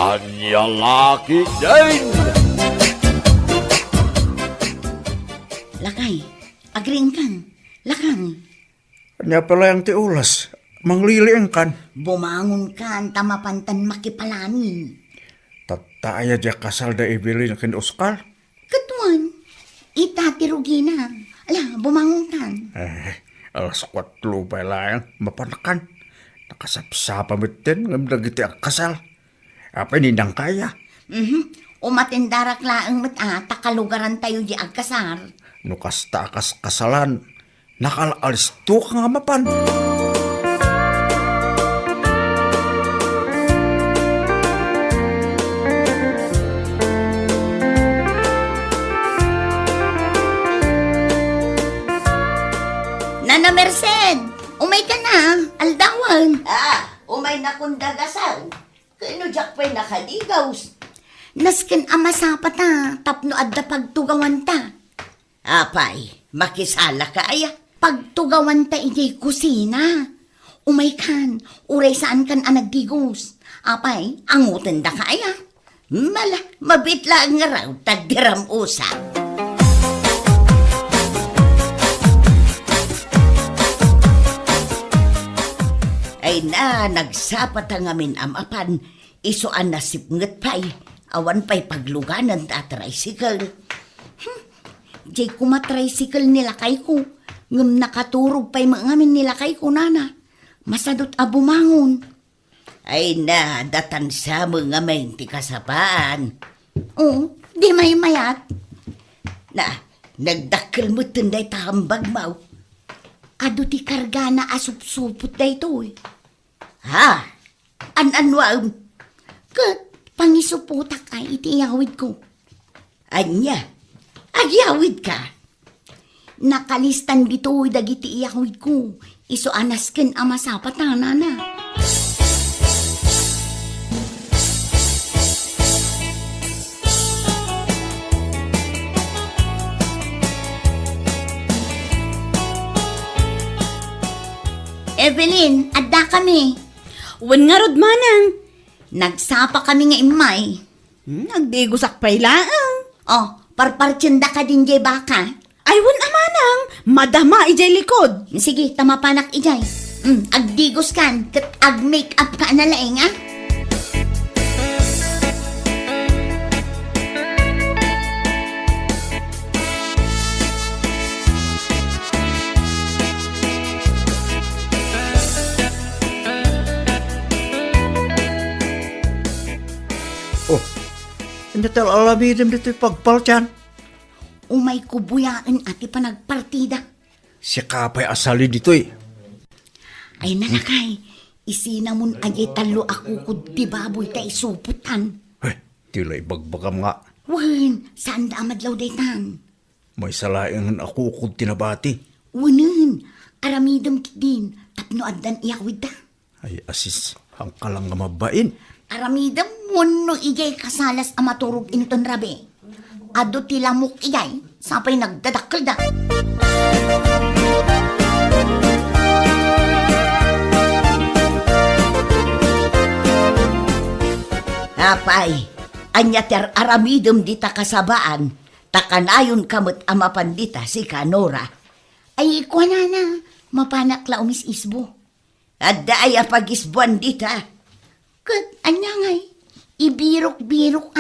Anya laki din! Lakay, agring kang. Lakang, Anya pala yung tiulas. Mangliliang kan. bumangon kan tamapantan makipalani. Tataya dia kasal da ibili na kin Oscar. Katuan, itatirugi na. Ala, bumangon kan. Alas 4 pa lang. Mapanakan. Nakasapsapa mitin. Ngamdagiti ang kasal. Apa nindang kaya? Umatindarak laang takalugaran tayo di agkasar. Nukas takas kasalan. Nakalalis to ka nga mapan. Nana Merced, umay ka na, aldawan. Umay na kung dagasaw. Kano jak pa'y nakaligaws? Nasken amasapa ta, tapno adda pagtugawan ta. Apay, makisala ka aya. Pagtugawan ta ijay kusina. Umay kan, uray saan kan anagdigos. Apay, angutin da ka aya. Mala, mabitla nga raw, tagdiram usa. Ay na, nagsapat ang amin amapan, isuan na sipnget pa'y, awan pa'y pagluganan at tricycle. Jay kumatricycle nila kay ko, ngam nakaturog pa'y mangamin nila kay ko, nana. Masadot abumangon. Ay na, datan sa mga may ti kasapaan. Oo, di may mayat. Na, nagdakkel mo tunday tahambag mau. Ado ti karga na asup-supot da ito eh. Ha? An-anwam? Kat, pangisuputak ay itiyawid ko. Anya? Agyawid ka? Nakalistan dito dagiti iyawid ko. Iso anasken ama sa patana na. Evelyn, adda kami. Wan nga rod manang. Nagsapa kami nga imay. Nagdigusak pa'y laang. Oh, parpartsyenda ka din jay baka. Ay wan amanang. Madama ijay likod. Sige, tama panak ijay. Agdigos kan, kat ag-make up ka na laeng, ha? Oh, hindi tal alamidim dito yung pagpaltiyan. Umay kubuyaan ati pa nagpartida. Si kapay asali dito eh. Ay nalakay, isinamon ajay talo ako kud di baboy ta isuputan. Tila ibagbagam nga. Wan, saan da amadlaw daytan? May salaing ako kung tinabati. Wanan, aramidam kidin, tapno addan iyawid ta. Ay asis, ang kalang nga mabain. Aramidam no ijay kasalas amaturog inton rabi. Ado tilamok ijay, sapay nagdadakkel da. Apay, anya ter aramidam dita kasabaan, takanayon kamot amapan dita si Kanora. Ay, ikuha na, mapanak la umis isbo. Adda ay apag-isbuan dita. Kat, anya ngay, ibirok-birok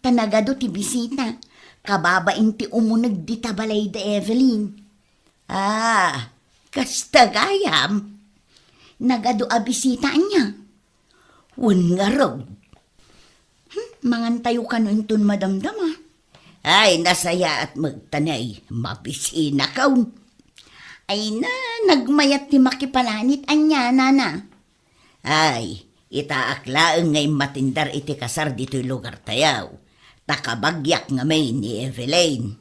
tanagado ti bisita. Kababain ti umunag dita balay da Evelyn. Kastagayam. Nagado a bisita niya. Wan nga raw. Mangantayo ka no intun madamdama. Ay, nasaya at magtanay, mabisina kaun. Ay na, nagmayat ti makipalanit anya, nana. Ay, itaaklaan ngay matindar iti kasar dito'y lugar tayaw. Takabagyak nga may ni Evelyn.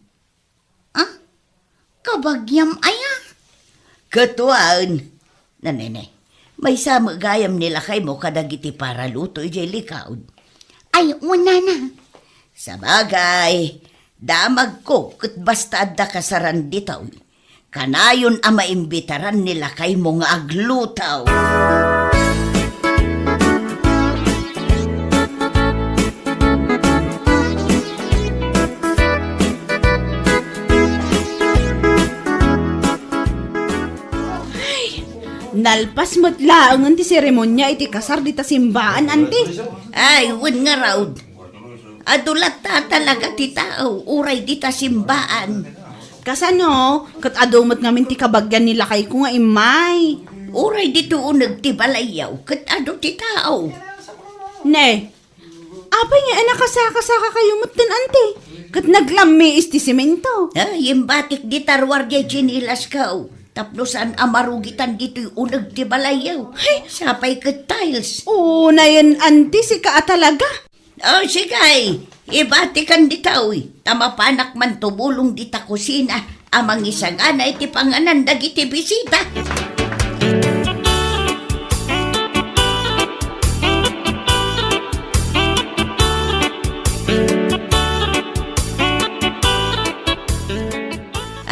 Kabagyam aya? Katuan. Nanene, may samagayam nila kay mo kadagiti para luto ijay likaod. Ay, una na. Sabagay, damag ko kat basta adda kasaran ditaw. Kanayon ang maimbitaran nila kay mo nga aglutaw. Nalpas mo't laangan ti seremonya iti kasar di ta simbaan, ante. Ay, wen nga raw. Adulat ta talaga ti tao, uray di ta simbaan. Kasano, kat adumot ngamin ti kabagyan nila kay ko nga imay. Uray dito unag ti balayaw, kat ado ti tao. Ne, apay nga nakasaka-saka kayo mutin, ante. Kat naglami isti simento. Ay, yung batik di tarwar di chinilas ka. Taplosan amarugitan dito'y unag ti balayaw. Ay, sapay kat tiles. Oo, na yan, ante, si ka talaga. Oh, sigay, ibatikan di tao. Tamapanak man tubulong di ta kusina. Amang isagana iti panganan dagiti bisita.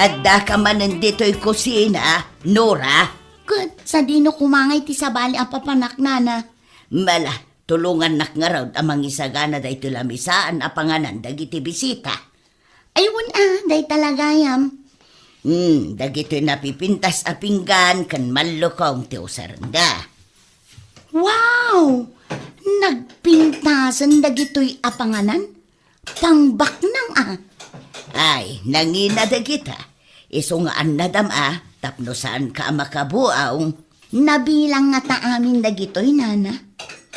Adda ka man nandito'y kusina, Nora. Kat, sa dino kumangay ti sabali ang papanak nana. Mala, tulungan nak nga raw amang isagana da ito lamisaan a panganan dagiti bisita. Ayun day talagayam. Dagito'y napipintas a pinggan kan malukong ti usaranda. Wow! Nagpintasan dagitoy apanganan? Pangbaknang Ay, nangina dagita. Isungaan na dama, tapno saan ka makabuaw. Nabilang nga ta amin dagitoy nana.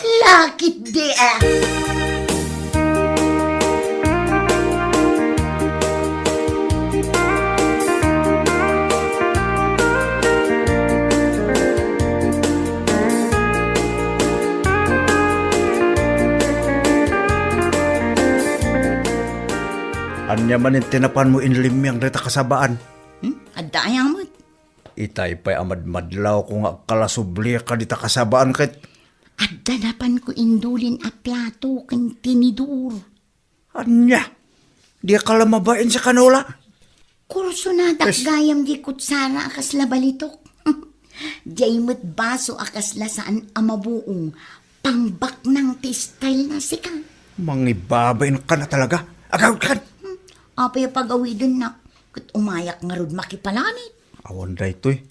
Lakit di Anya man yung tinapan mo inlimyang rita kasabaan. Adayang mo. Itay pa'y amadmadlaw ko nga kalasubli ka dita kasabaan kit. At danapan ko indulin a plato kan tinidur. Anya, di ka lamabain sa kanula. Kurso na gayam di kutsara akas labalitok. Jaymut baso akas lasaan amabuong pangbaknang ti style na sika. Mangibabain ka na talaga. Agawid ka. Apay pagawidin na kat umayak nga rod makipalanit. Awan da ito'y.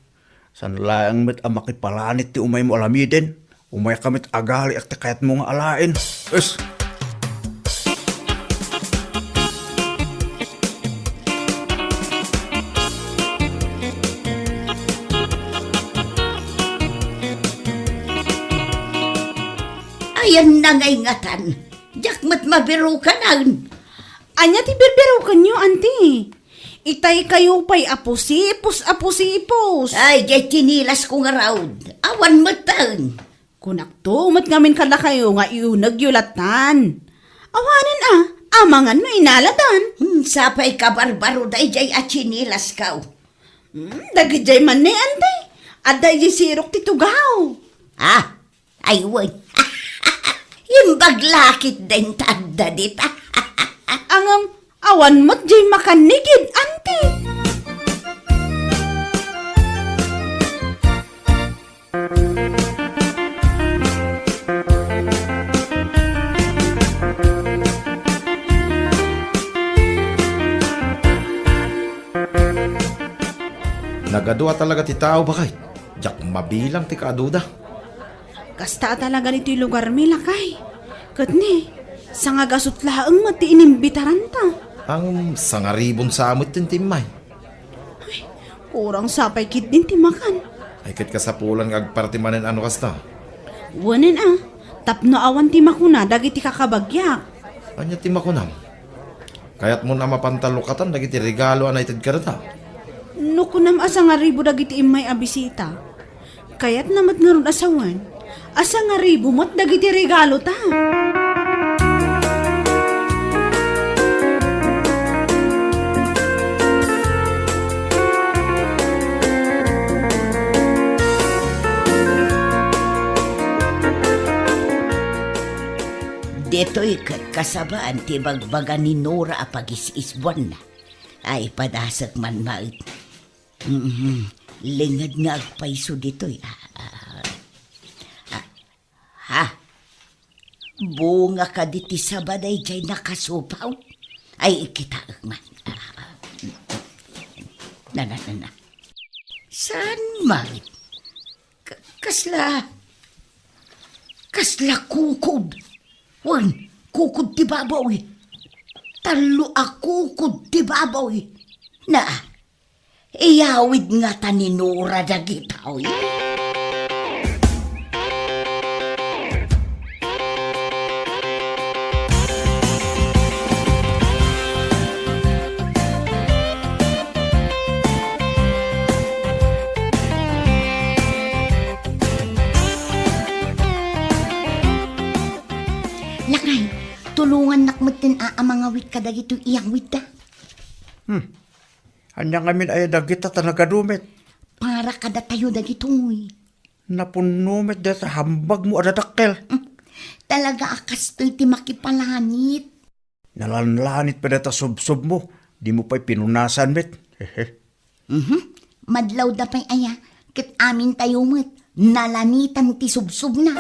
San laang met ang makipalanit ti umay mo alamiden. Umay kamit agali at kayat mo nga alain. Es! Ayan na ngay ngatan. Jakmat mabiru ka na. Anya ti berbero kanyo, ante. Itay kayo pa'y apusipos. Ay, jay tinilas ko nga raw. Awan matang. Kunakto, umat ngamin kala kayo nga iunag yulatan. Awanan amangan no inalatan. Sapay ka barbaro day jay at tinilas ka. Dagijay man ni ante. Aday di sirok titugaw. Ay wag. Imbaglakit din tanda dita. Angam, awan mo't jay makanigid, ante. Nagadua talaga ti tao bakay. Jak mabilang ti kaaduda. Kasta talaga nito'y lugar mi lakay. Katni, sa nga gasot laang mati inimbitaran ta. Ang sangaribon sa amot tin timay. Kurang sapay kit din timakan. Ay kit kasapulan agpartimanen ano kasta. Wanin tapno awan timakuna dagiti kakabagyak. Anya timakunam. Kayat mo na mapantalukatan dagiti regalo anay tid karata. Nukunam asa nga ribo dagiti imay abisita. Kayat namat nga ron asawan. Asa nga ribo mo't dagiti regalo ta. Deto'y kasabaan ti bagbagan ni Nora a pag-is-isbuan na. Ay padasak man maut. Lingad nga agpaiso dito'y. Bunga ka diti sabaday jay nakasupaw. Ay ikita man. Na. Saan maut? Kasla kukod. Wan, kukod ti babaw. Talo a kukod ti babaw. Na, iyawid nga taninura dagitaw. Lakay, tulungan nakmutin ang mga wit ka dagito iyang wit da. Anya ngamin ay dagita tanagadumit. Para kada tayo dagito. Napunumit dito hambag mo adadakkel. Talaga akas to'y ti makipalanit. Nalanlanit pa dito subsob mo. Di mo pa'y pinunasan mit. Hehe. Madlaw da pa'y aya, kit amin tayo mo't nalanitan ti subsub na.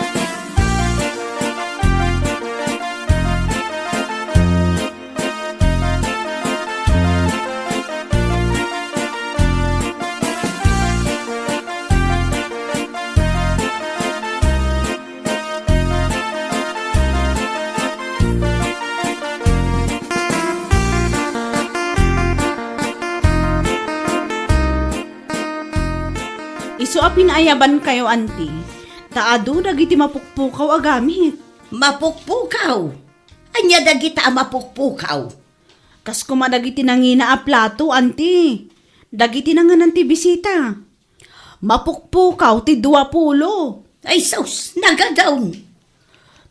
Isu a pinaayaban kayo, anti. Taado dagiti mapukpukaw agamit. Mapukpukaw. Anya dagita a mapukpukaw. Kas kumadagiti nangina a plato, anti. Dagiti nanganan ti bisita. Mapukpukaw ti 20. Ay sus, nagadawn.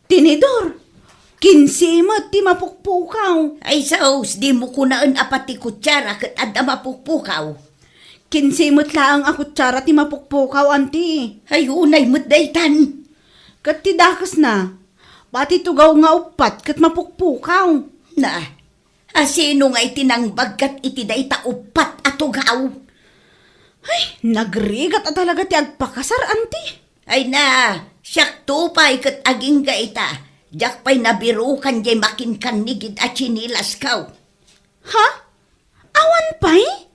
Tinidor, 15 mat ti mapukpukaw. Ay sus, di mo kunaan apati kutsara kat adda mapukpukaw. 15 mat laang a kutsara ti mapukpukaw, anti. Ay unay mo't daytan. Kat ti dakas na. Pati tugaw nga upat kat mapukpukaw. Na, asino nga itinangbag kat iti dayta upat atugaw. Ay, nagrigat at talaga ti agpakasar, anti. Ay na, siyak tupay kat aging gaita. Diyak pa'y nabirukan jay makinkanigid at chinilas kaw. Ha? Awan pa'y?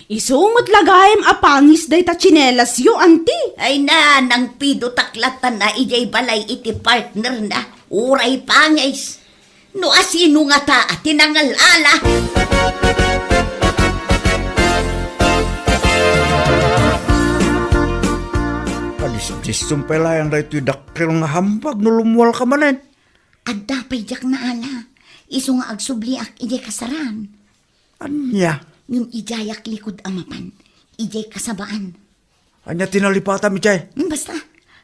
Isumot lagayem apangis day ta chinelas yo, anti. Ay na, nang pido taklatan na ijay balay iti partner na. Uray pangis. No asino nga ta at tinangalala. Kadis-disum pala yung dito dakkel nga hambag no lumuwal ka manen. At dapay jak na ala. Iso nga agsubliak ijay kasaran. Anya? Yung ijayak likod amapan. Ijay kasabaan. Anya tinalipata mi chay? Basta,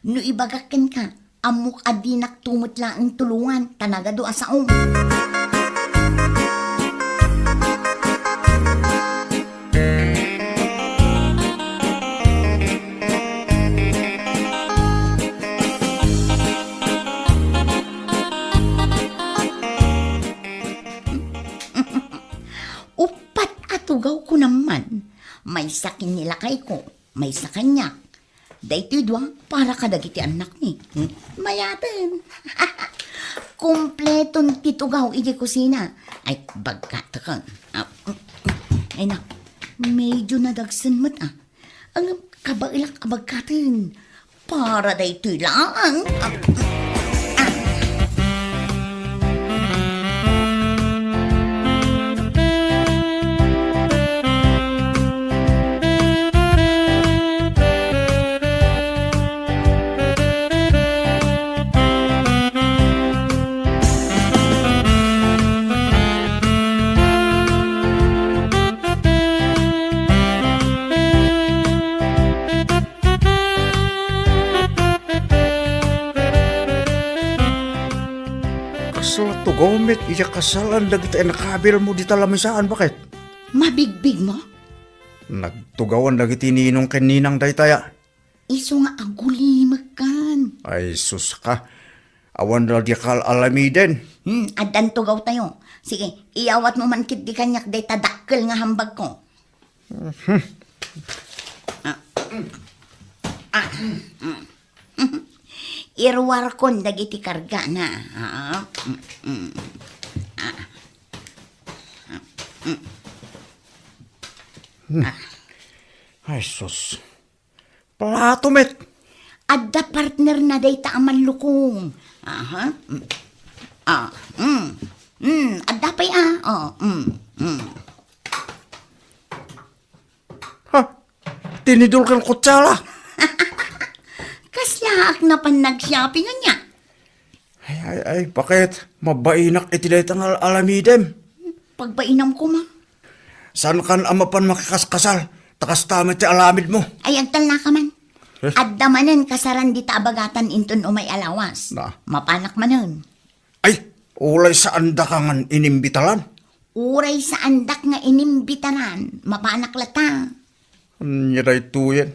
no ibagakin ka, amok adinak tumot lang ang tulungan, tanagado asaong. Upat atugaw ko naman. May sakin nila kay ko, may sa kanya. Dahito dwa, para kadagiti anak ni. Mayatin. Kumpletong titugaw iji kusina. Ay, bagkata ka. Ay na, medyo nadagsan mo't Ang kabailak abagkatin. Para dahito lang. Kasal to gomit, iya kasalan dagita ay nakabil mo di talamisaan, bakit? Mabigbig mo? Nagtugawan dagiti ninong kaninang daytaya. Iso nga agulimag kan. Ay sus ka, awan na di kal alamiden. Adan tugaw tayo. Sige, iyawat mo man kit di kanyak day tadakkel nga hambag ko. Irwar kon dagiti karga na. Ay sus, plato met. Adda partner na dayta aman lukong. Aha. Adda pa'y Ha? Tinidol kang kutsala. Kaslaak na pan nag-shopping niya. Ay, bakit? Mabainak iti daytang alamidem. Pagpainam ko ma. Saan kan amapan makikaskasal? Takas tamit ti alamid mo. Ay, agtal na ka man. Adda manen kasaran di tabagatan inton umay alawas. Na. Mapanak manen. Ay, ulay sa anda ka ngan inimbitalan. Uray sa andak nga inimbitaran. Mapanak lata. Niray tuyen.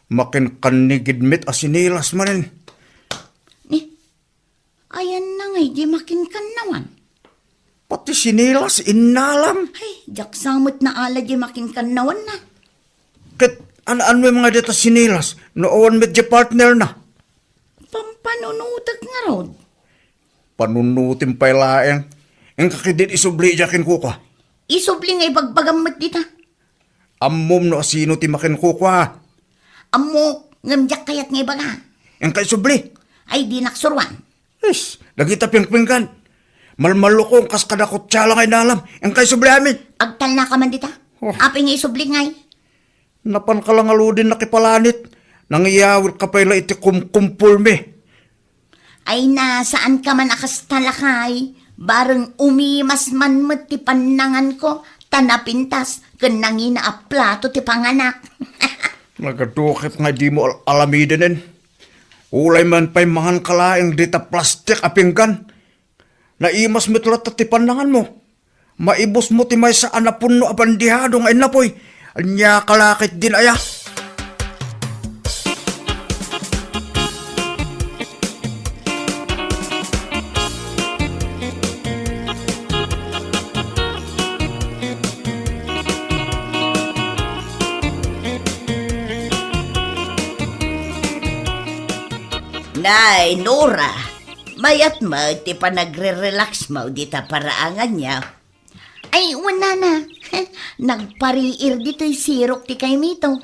Makin kanigidmit asinilas manin. Ni, ayan na nga, di makin kanawan. Pati sinilas inalam. Ay, jaksamot na ala di makin kanawan na. Kat ano may mga dito sinilas. Noon med di partner na. Pampanunutak nga rod. Panunutin pa ilaeng. Ang kakidin isubli jakin ko ka. Isubli nga ibagbagamot dita. Ammom no asino ti makin ko ka. Amok, ngamjak kayat nga ibaga. Ang kay subli. Ay, di naksurwan. Yes, lagita pingpinggan. Malmalukong kas kada kutsala kay nalam. Ang kay subli amin. Agtal na ka man dita. Oh. Apay nga isubli ngay. Napan ka lang aludin na kipalanit. Nangyayawil ka pala iti kumkumpul me. Ay na, saan ka man akas talakay? Bareng umimas man mo ti panangan ko. Tanapintas, kanangina a plato ti panganak. Nagadukit nga di mo alamidinin. Ulay man pa'y mangan kalaing dita plastik apinggan. Naimas mo tulat ti panangan mo. Maibos mo ti may sa anapun no abandihado nga inapoy. Anya kalakit din aya. Nay, Nora, mayat mo, ti pa nagre-relax mo, di ta paraangan niya. Ay, wala na. Nagpariir dito'y sirok ti kay mito.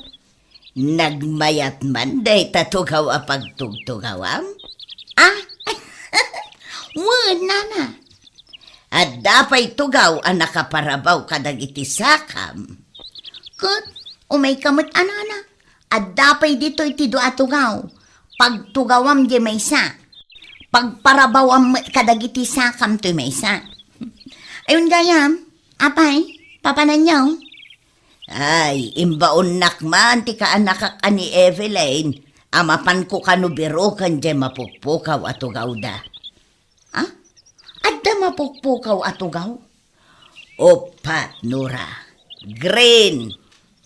Nagmayat man, day tatugaw a pagtugtugawam. Ah? Wala na. At dapay tugaw ang nakaparabaw kadag iti sakam. Kut, umay kamot anana. At dapay dito iti doa tugaw. Pagtugawam di maysa. Pagparabawam kadagiti sakam to maysa. Ayun gayam, apay, papananyaw. Ay, imbaon nakman, ti kaanak ni Evelyn. Amapan ko kanubiro kan di mapukpukaw at tugaw da. Ah? Adda mapukpukaw at tugaw? Opat, Nora. Green.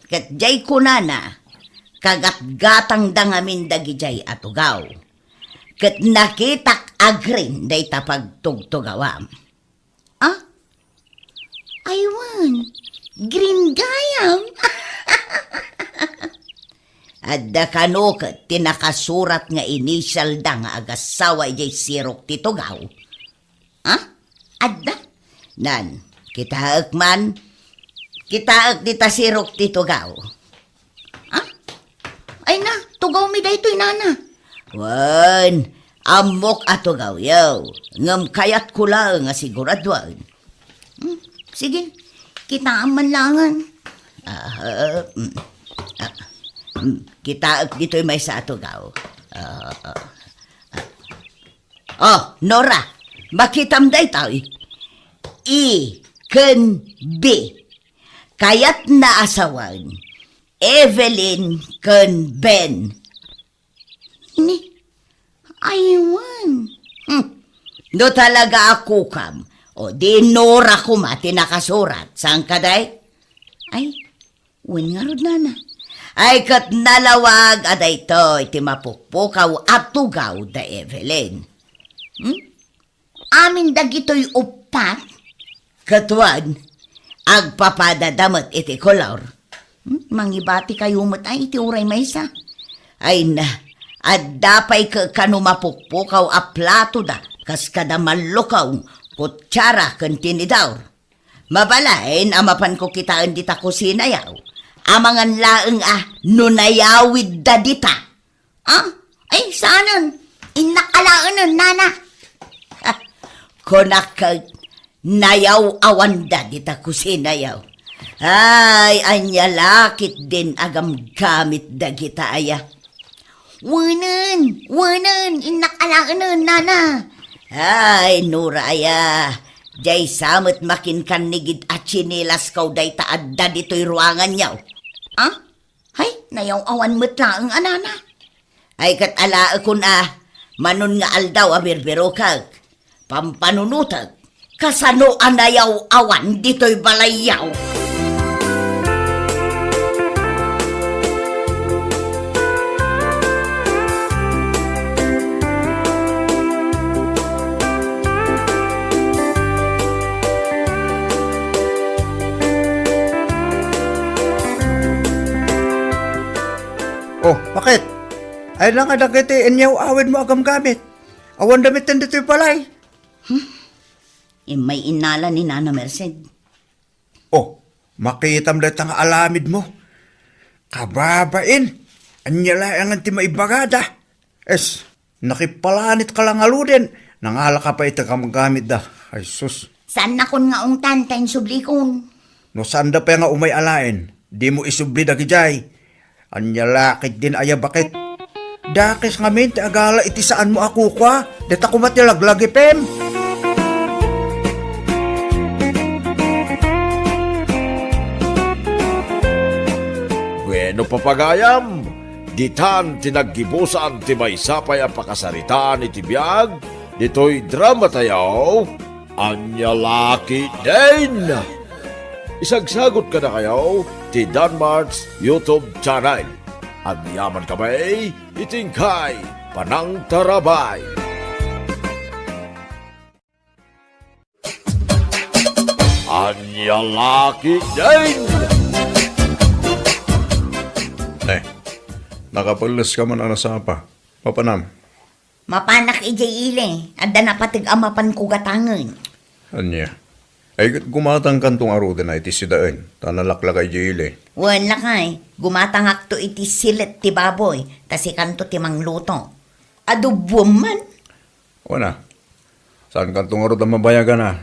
Kat jay kunana. Kagat-gatang dangamin dagijay atugaw. Kat nakitak agrin day tapagtugtugawam. Ah? Aywan, green gayam. Adda kanukat tinakasurat nga initial da nga agasawa jay sirok titugaw. Ah? Adda? Nan, kitaak man. Kitaak dita sirok titugaw. Ay na, tugaw mi daytoy nana. Wan, amok atugaw yaw. Ngam kayat ko lang nga siguradwan. Sige, kita man langan. Kitaak dito'y may sa atugaw. Oh, Nora, makitam day tayo. I, ken, B. Kayat na asawan. Evelyn ken Ben. Ini, aywan. No talaga ako kam. O di Nora ko mati nakasurat. Saan ka day? Ay, wen nga rod nana. Ay kat nalawag aday to iti mapukpukaw at tugaw da Evelyn. Amin dagitoy upat. Katuan, agpapadadamat iti kolor. Mangibati kayo mo't ay iti uray maysa. Ay na, at dapay ka kanumapukpukaw a plato da, kas kada malukaw, kutsara kan tinidaw. Mabalain, amapan ko kitaan dita kusinayaw. Amangan laeng nunayawid da dita. Ah, Ay, saanon? Inakalaan nana. Konakag nayaw awanda dita kusinayaw. Ay, anya lakit din agam gamit dagita aya. Wanan, inakalaan nana. Ay, Nuraya, jay samot makin kanigid at chinilas kaw day taadda dito'y ruangan yaw. Ah? Hay, nayaw awan matlaang anana. Ay katala ako na, manon nga aldaw abirbiro kag, pampanunutag, kasano anayaw awan dito'y balayaw. Oh, bakit? Ay lang nga dagiti inyaw awin mo agam gamit. Awan damit din dito'y balay. May inala ni Nana Merced. Oh, makitam dito nga alamid mo. Kababain. Anya lang ang ti maibagada. Es, nakipalanit ka lang aludin. Nangala ka pa ito gamit da. Ay sus. Saan na kun nga ung tantayin sublikon? No sanda pa nga umay alain. Di mo isubli da gijay. Anya lakit din aya bakit? Dakis nga min, ti agala iti saan mo ako kwa. Deta ko matilaglagi pem. Bueno papagayam, ditan tinaggibusan ti may sapay ang pakasaritaan iti biyag, dito'y drama tayaw, anya laki din. Isagsagot ka na kayo ti Danmar's YouTube channel. At yaman kamay, itingkay, panang tarabay. Anya laki din. Nakapalas ka man ang nasapa. Papanam. Mapanak ijay ile, adda na patig amapan ko gatangan. Anya. Ay gumatang kantong aruda na iti sidaan. Tanalaklak ay jile. Wala kay, gumatangak to iti silet ti baboy, tasi kanto ti mangluto. Adobo man. Wana. Saan kantong aruda mabayagan na?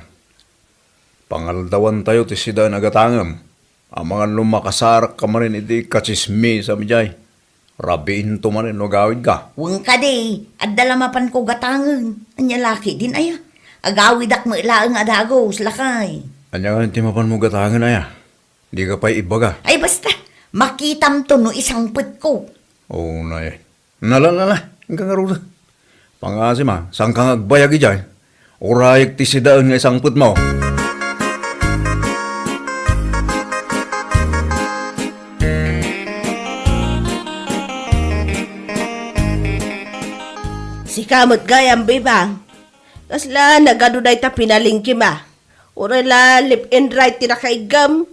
Pangaldawan tayo ti sidaan agatangam. Ang mga lumakasarak ka manin iti kachismi sa mijay. Rabiin to manin no gawid ka. Wang ka de, adda lamapan ko gatangan. Anya laki din aya. Agawid ak mailaang adagos, lakay. Anya nga timapan mo gatangan na ya. Di ka pa'y ibaga. Ay basta, makitam to no isang put ko. Oo na eh. Nalalala. Ang kangaruda. Pangasi ma, saan kang agbayag ijay? Urayag ti sidaan nga isang put mo. Si kamot gayam bibang. Kasla nagaduday ta pinalingki ma. Urala lip and right tinakaigam.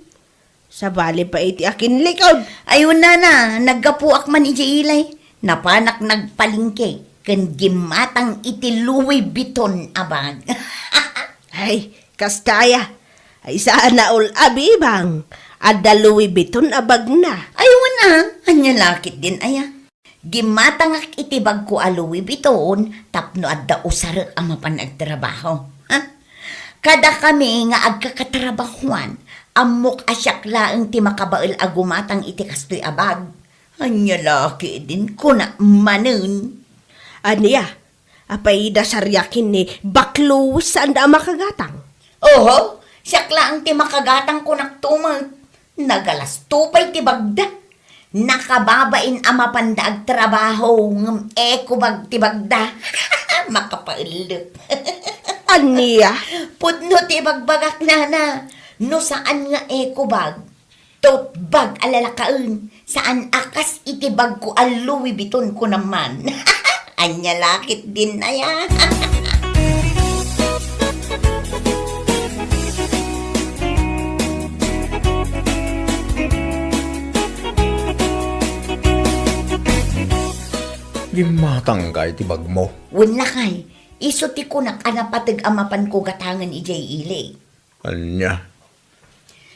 Sa bali pa iti akin likod. Ayun na, naggapuak man iti ilay. Napanak nagpalingke. Kan gimatang iti Louis Vuitton abag. Ay, kastaya. Ay saan na ul abibang. Adda Louis Vuitton abag na. Ayun na, anya lakit din aya. Gimatangak itibag ko a Louis Vuitton, tapno adda usar ang mapanagtrabaho. Ha? Kada kami nga agkakatrabahuan, amok asyak laeng ti makabael agumatang iti kastoy abag. Anya laki din ko na manen. Aniya, apay dasaryakin ni baklo saan da makagatang. Oho, siyak laeng ti makagatang ko naktumag. Nagalas tupay ti bagda. Nakababain ang mapandaag trabaho ng ekobag ti bagda. Makapailip. Aniya, Pudno ti bagbagak na. No saan nga ekobag? Tote bag alalakaon. Saan akas itibag ko al Louis Vuitton ko naman. Anya lakit din na yan. Gimatang ka iti bag mo. Wala kay. Iso ti ko nakanapatig amapan ko gatangan ijay ili. Anya.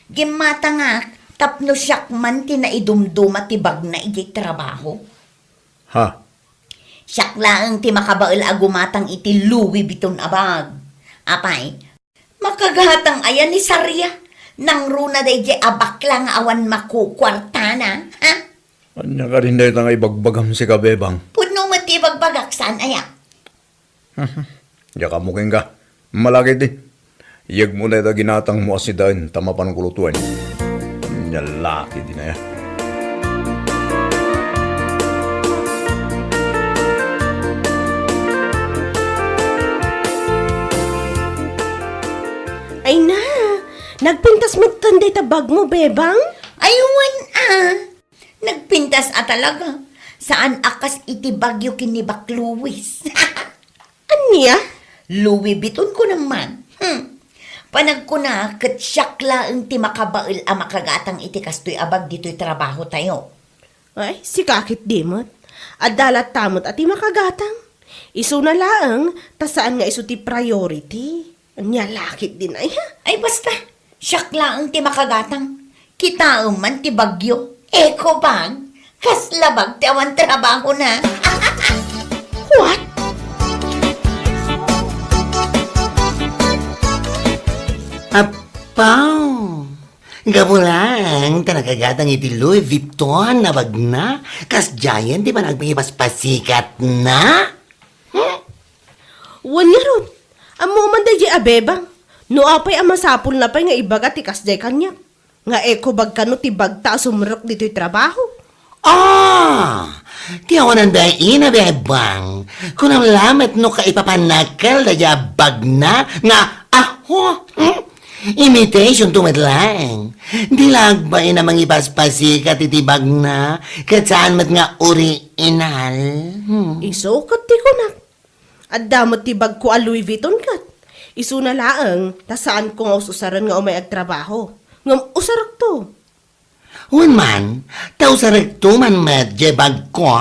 Gimatangak, tapno siyak man tinaidumduma ti bag na ijay trabaho. Ha? Siyak laang ti makabaal agumatang iti Louis Vuitton abag. Apay, makagahatang ayan ni Sarya. Nang runa day di abak lang awan makukwartana. Ha? Anya ka rin dahil nga ibagbagam si kabebang. Puno mo ti bagbagaksan aya. Diya ka muking ka. Malaki din. Iyag mo na ito ginatang mo asidain tama pa ng kulutuan. Anya laki din na yan. Ay na, nagpintas mo tanday tabag mo, bebang? Aywan nagpintas talaga. Saan akas iti bagyo kini Bak Louis? Anya? Louis Vuitton ko naman. Panag ko na, kat siyakla ang ti makabail a makagatang iti kastoy abag dito'y trabaho tayo. Ay, si kakit dimot. Adalat tamot at makagatang. Iso na laang, tasaan nga iso ti priority. Anya lakit din ay ha? Ay basta, siyakla ang ti makagatang. Kita man ti bagyo. Eko bag, kaslabag ti awan trabaho na. What? Apaw! Gabulang, tanakagatang iti Louis Vuitton na bag na. Kas giant, di ba nagpangipaspasikat na? Wanya ron. Amo man day abebang. No apay amasapul na pay nga ibaga ti kasday kanya. Nga eko bag kano ti bagta sumrok dito'y trabaho. Ah! Tiyawanan da ina bebang. Kung ang lamat no ka ipapanakal da bag na nga aho. Imitation tumadlang. Di lagba ina mangipaspasikat iti bag na kat saan mat nga original. Isukat ti kunak. At damot ti bag ko a Louis Vuitton kat. Isu na laang, tasaan ko nga usaran nga umay agtrabaho. Ngam usarak to. Wan man, tau sa rekto man medje bag ko.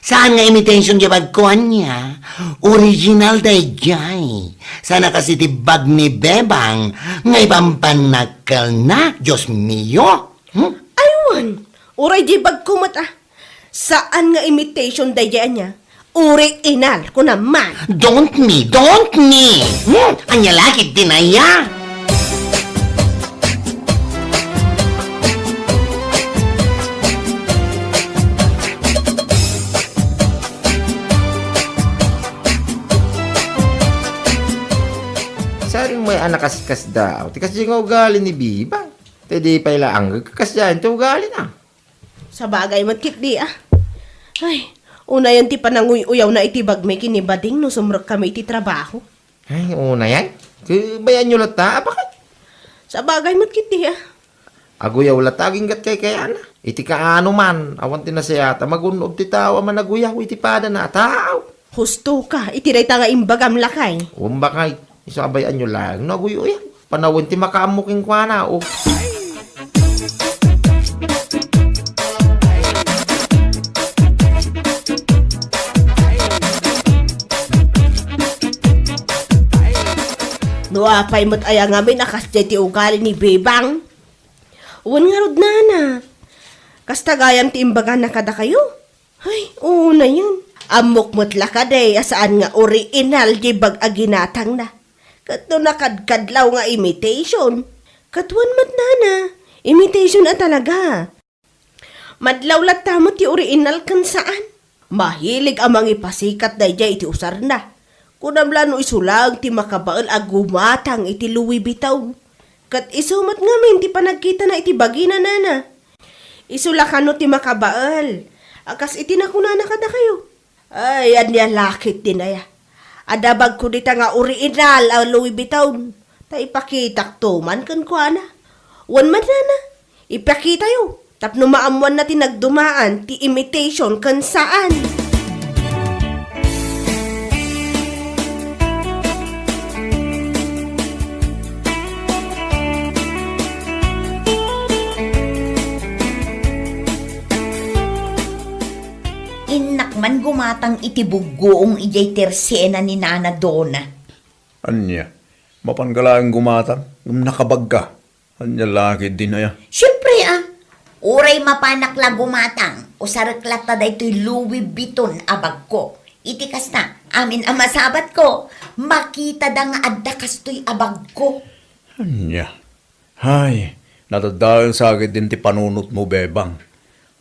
Saan nga imitation di bag ko niya? Original day jay. Sana kasi ti bag ni Bebang nga ipampanakal na. Diyos mio. Aywan, uray di bag ko mat ah. Saan nga imitation day niya? Original ko naman. Don't me. Anya lakit din aya. Saring may anak kaskas daw. Tikas di nga ugali ni Bibang. Tedi pa ilaang kakas dyan. Ito ugali na. Sa bagay matkit di ah. Ay, una yan ti pananguy-uyaw na itibag may kinibading no sumrok kami iti trabaho. Ay, una yan. Bayan nyo lata. Bakit? Sa bagay matkit di ah. Aguyaw lataging gat kay kaya na. Iti kaano man. Awan tinasayata. Magunob ti tao. Managuyaw iti pada na tao. Husto ka, itiray ta nga imbagam lakay. Umbakay. Isabayan nyo lang. Naguyo yan. Panawin ti makaamuking kwa na. O. No apay mo't aya nga may nakas ti ugali ni Bebang. Uwan nga rod na. Kastagayam ti imbagan na kada kayo. Ay, oo na yun. Amok mo't lakaday asaan nga original di bag aginatang na. Kat no nakadkadlaw nga imitation. Katwan mat na. Imitation na talaga. Madlaw lat ti original kan saan. Mahilig amang ipasikat na iti usar na. Kunamla no isulag ti makabaal agumatang iti Louis Vuitton. Kat isumat ngamin ti panagkita na iti bagina nana. Isulakan no ti makabaal. Akas iti nakunana kada kayo. Ay, anya lakit din aya. Adabag ko dita nga original ang Louis Vuitton. Ta ipakitak to man kan ko ana. Wan man na. Ipakita yo. Tapno maamuan na ti nagdumaan ti imitation kan saan. Inak man gumatang iti bugoong ijay tersena ni Nana Donna. Anya, mapanggalaan gumatang, yung nakabag ka. Anya laki din na yan. Siyempre uray mapanak la gumatang. Usaraklat na daytoy Louis Vuitton abag ko. Itikas na, amin ang masabat ko. Makita da nga adda kastoy abag ko. Anya. Hay, natadaan sa akin din ti panunot mo, bebang.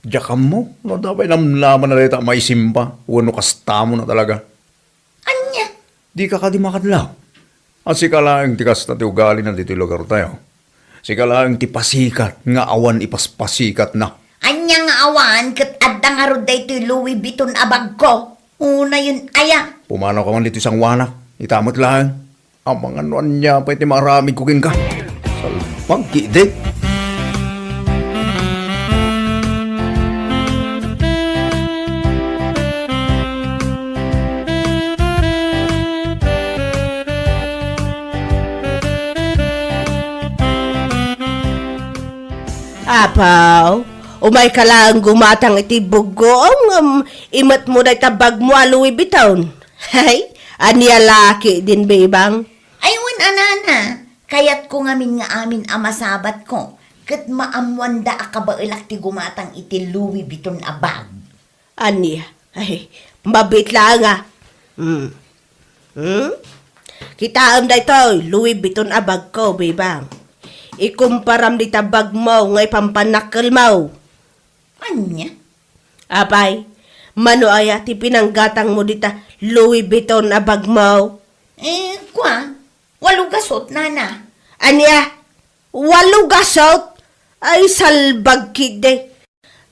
Diyakan mo, no dapat namlaman na rita may simba. Wano kasta mo na talaga. Anya? Di ka di makadlaw. At si kalaang ti kasta ti ugali na dito lugar tayo. Si kalaang ti pasikat, nga awan ipaspasikat na. Anya nga awan, kat adda nga rod daytoy Louis Vuitton abag ko. Una yun, aya. Pumanaw ka man dito isang wanak, itamot lang. Ang mga nuan niya, pwede maraming kuking ka. Salpang kidik. Apaw, umay ka lang gumatang iti bugong, imat mo na itabag mo a Louis Vuitton. Hay, aniya laki din, bebang. Aywan anana, kayat ko ngamin nga amin amasabat ko. Kat maamwanda akabailak ti gumatang iti Louis Vuitton abag. Aniya, ay, mabit lang ah. Kitaam da ito, Louis Vuitton abag ko, bebang. Ikumparam di tabag mo ngay pampanakal mo. Anya? Apay, mano aya ti pinanggatang mo dita Louis Vuitton abag mo. Kwa, walo gasot nana. Anya, walo gasot? Ay salbag kide.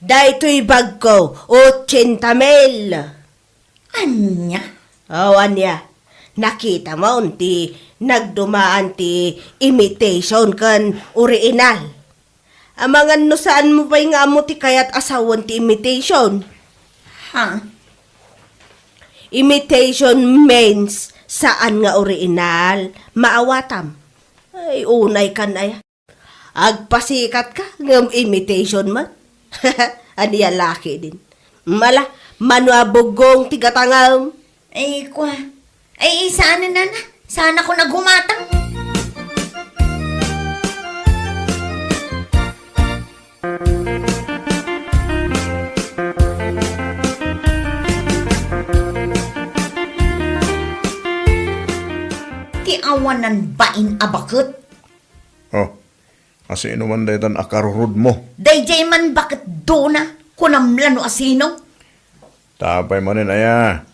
Dahito'y bag ko, 80,000. Anya? Oh, anya, nakita mo ti nagdumaan ti imitation kan original. Amangan no saan mo pa'y nga mo ti kayat asawan ti imitation? Ha? Imitation means saan nga original, maawatam. Ay, unay kan ay. Agpasikat ka ng imitation man. Aniya laki din. Mala, manuabugong tigatangam. Kwa. Sana nana. Sana ko naghumatang. Ti awanan bain abakot. Oh, kasi inuman dahitan akarurod mo. Dayjay man bakit dona kunamlan o asino? Tapay mo rin, aya.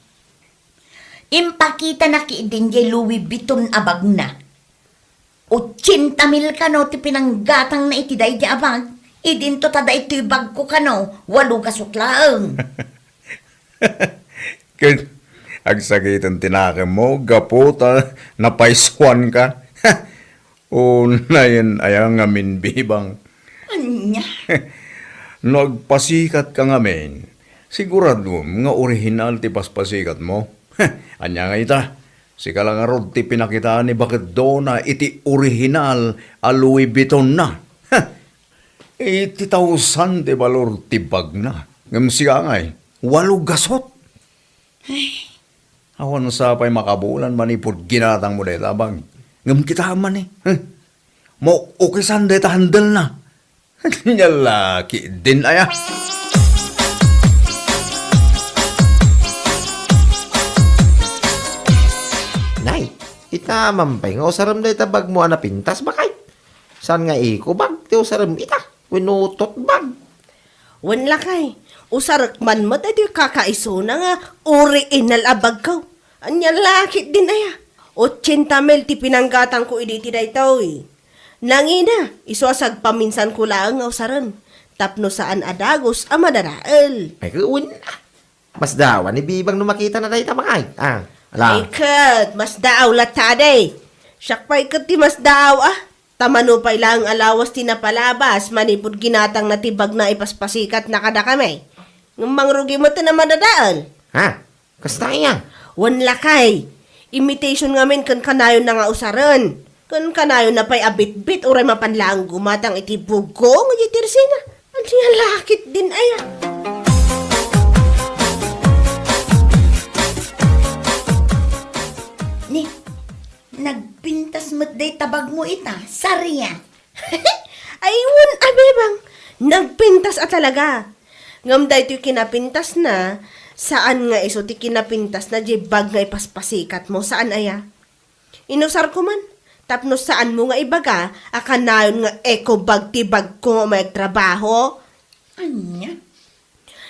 Impakita na kiidin jay Louis Vuitton abag na. 80,000 ka no ti pinanggatang na iti day abag. Idin to tada ito'y bag ko ka no. 8 kasutlaang. Kaya, agsakitan tinakim mo, gaputa, napaiswan ka. Una yun, ayang ngamin bibang. Anya? Nagpasikat ka ngamin. Sigurado, nga original ti paspasikat mo. Anya nga ita, si kalangarod ti pinakitaan ni bakit doon na iti original a Louis Vuitton na. Iti tausan ti balor ti bag na. Ngam siya ngay, 8 gasot. Awan sapay makabulan manipod ginatang mo deta bag. Ngam kita man eh. Mo ukisan deta handel na. Nyalaki din aya. Nay, itaman pa nga usaram da itabag mo na pintas bakay. San nga iko bag ti usaram ita? Winutot bag. Wanla kay, usarak man mo dahil kakaiso na nga original abag ko. Anya laki din aya. 80,000 ti pinanggatang ko iditi da ito eh. Nangina, iswasag paminsan ko lang nga usaran. Tapno saan adagos ang madaraal. Ay kuwin na. Mas dawan ni Bibang no makita na tayo tamakay. Ala. Ikat, mas daaw latade. Syakpay kat ti mas daaw ah. Tamano pa'y lang alawas tinapalabas, manipod ginatang natibag na ipaspasikat na kada kami. Ngumang rugi mo ito na madadaan. Ha? Kasta yan? Wanla kay, imitation ngamin kan kanayon na nga usaran. Kan kanayon na pa'y abit-bit uray mapanlaang gumatang itibugong itirsina. Ang siya lakit din aya. Ni, nagpintas mo't day tabag mo ita. Sariya. Ayun, abebang, nagpintas at talaga. Ngam da ito kinapintas na, saan nga iso ti kinapintas na di bag nga ipaspasikat mo, saan aya? Inusar ko man, tapno saan mo nga ibaga, akanayon nga eco bag ti bag ko may trabaho? Anya?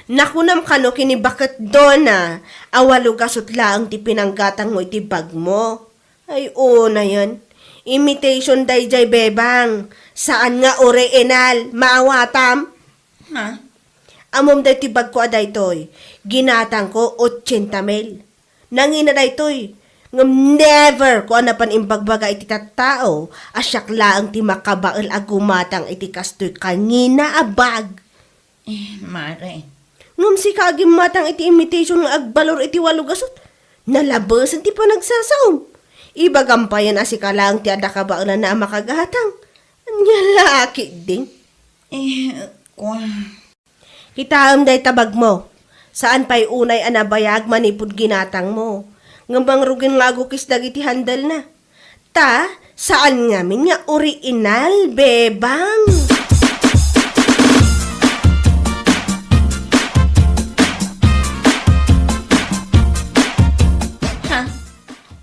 Nakunam kano kinibakit doon na, awalo gasot laang ti pinanggatang mo iti bag mo. Ay, oo na yan. Imitation day jay bebang. Saan nga original, maawatam? Ha? Amom day ti bag ko aday toy. Ginatang ko 80 mil. Nangina day toy. Ngam never ko anapan imbagbaga iti tattao. Asyak laang ti makabaal agumatang iti kastoy kangina abag. Mare. Ngam si kagim matang iti imitation nga agbalor iti walugasot. Nalabasan ti pa nagsasaom. Ibagampayan asi ka lang ti ada ka ba na makagahatang. Anya laki din. Kwa. Kitaam day tabag mo. Saan pa'y unay anabayag manipod ginatang mo. Ngambang rugin lago kis dagiti handal na. Ta, saan ngamin nga original, bebang? Ha?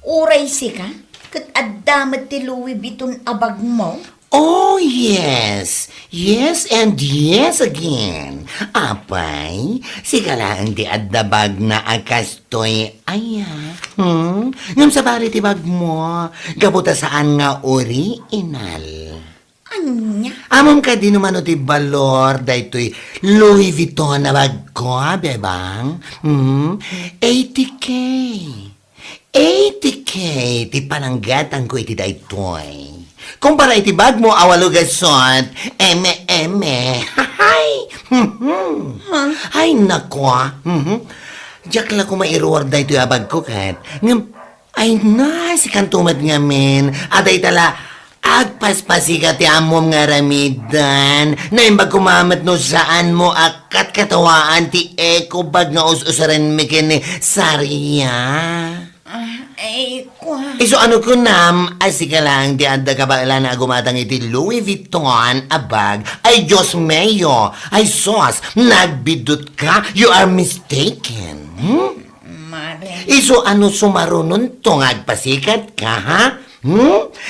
Uray si ka? Kat addamat ti Louis Vuitton abag mo? Oh, yes. Yes and yes again. Apay, sigala ang di addabag na akastoy aya. Ngam sa bari ti bag mo, gabuta saan nga original. Anya? Amom ka di naman o ti balor, dahito'y Louis Vuitton na bag ko, bebang. 80K. 80K, ti pananggatan ko iti daytoy. Kumpara iti bag mo, awalo gasot, eme. Hay! Ay, nako. Diyak lang ko mairuwar daytoy abag ko, kat. Ay na, si kantumad nga men. Aday tala, agpaspasika ti amom nga ramidan. Na imbag kumamat no saan mo akat katawaan ti eko bag nga us-usaran mi kini Sarya. Kwa. Iso ano ko nam, asika lang di anda ka ba na gumatang iti Louis Vuitton abag. Ay Diyos mayo, ay sos, nagbidot ka, you are mistaken. Mare. Iso ano sumarunon to agpasikat ka, ha?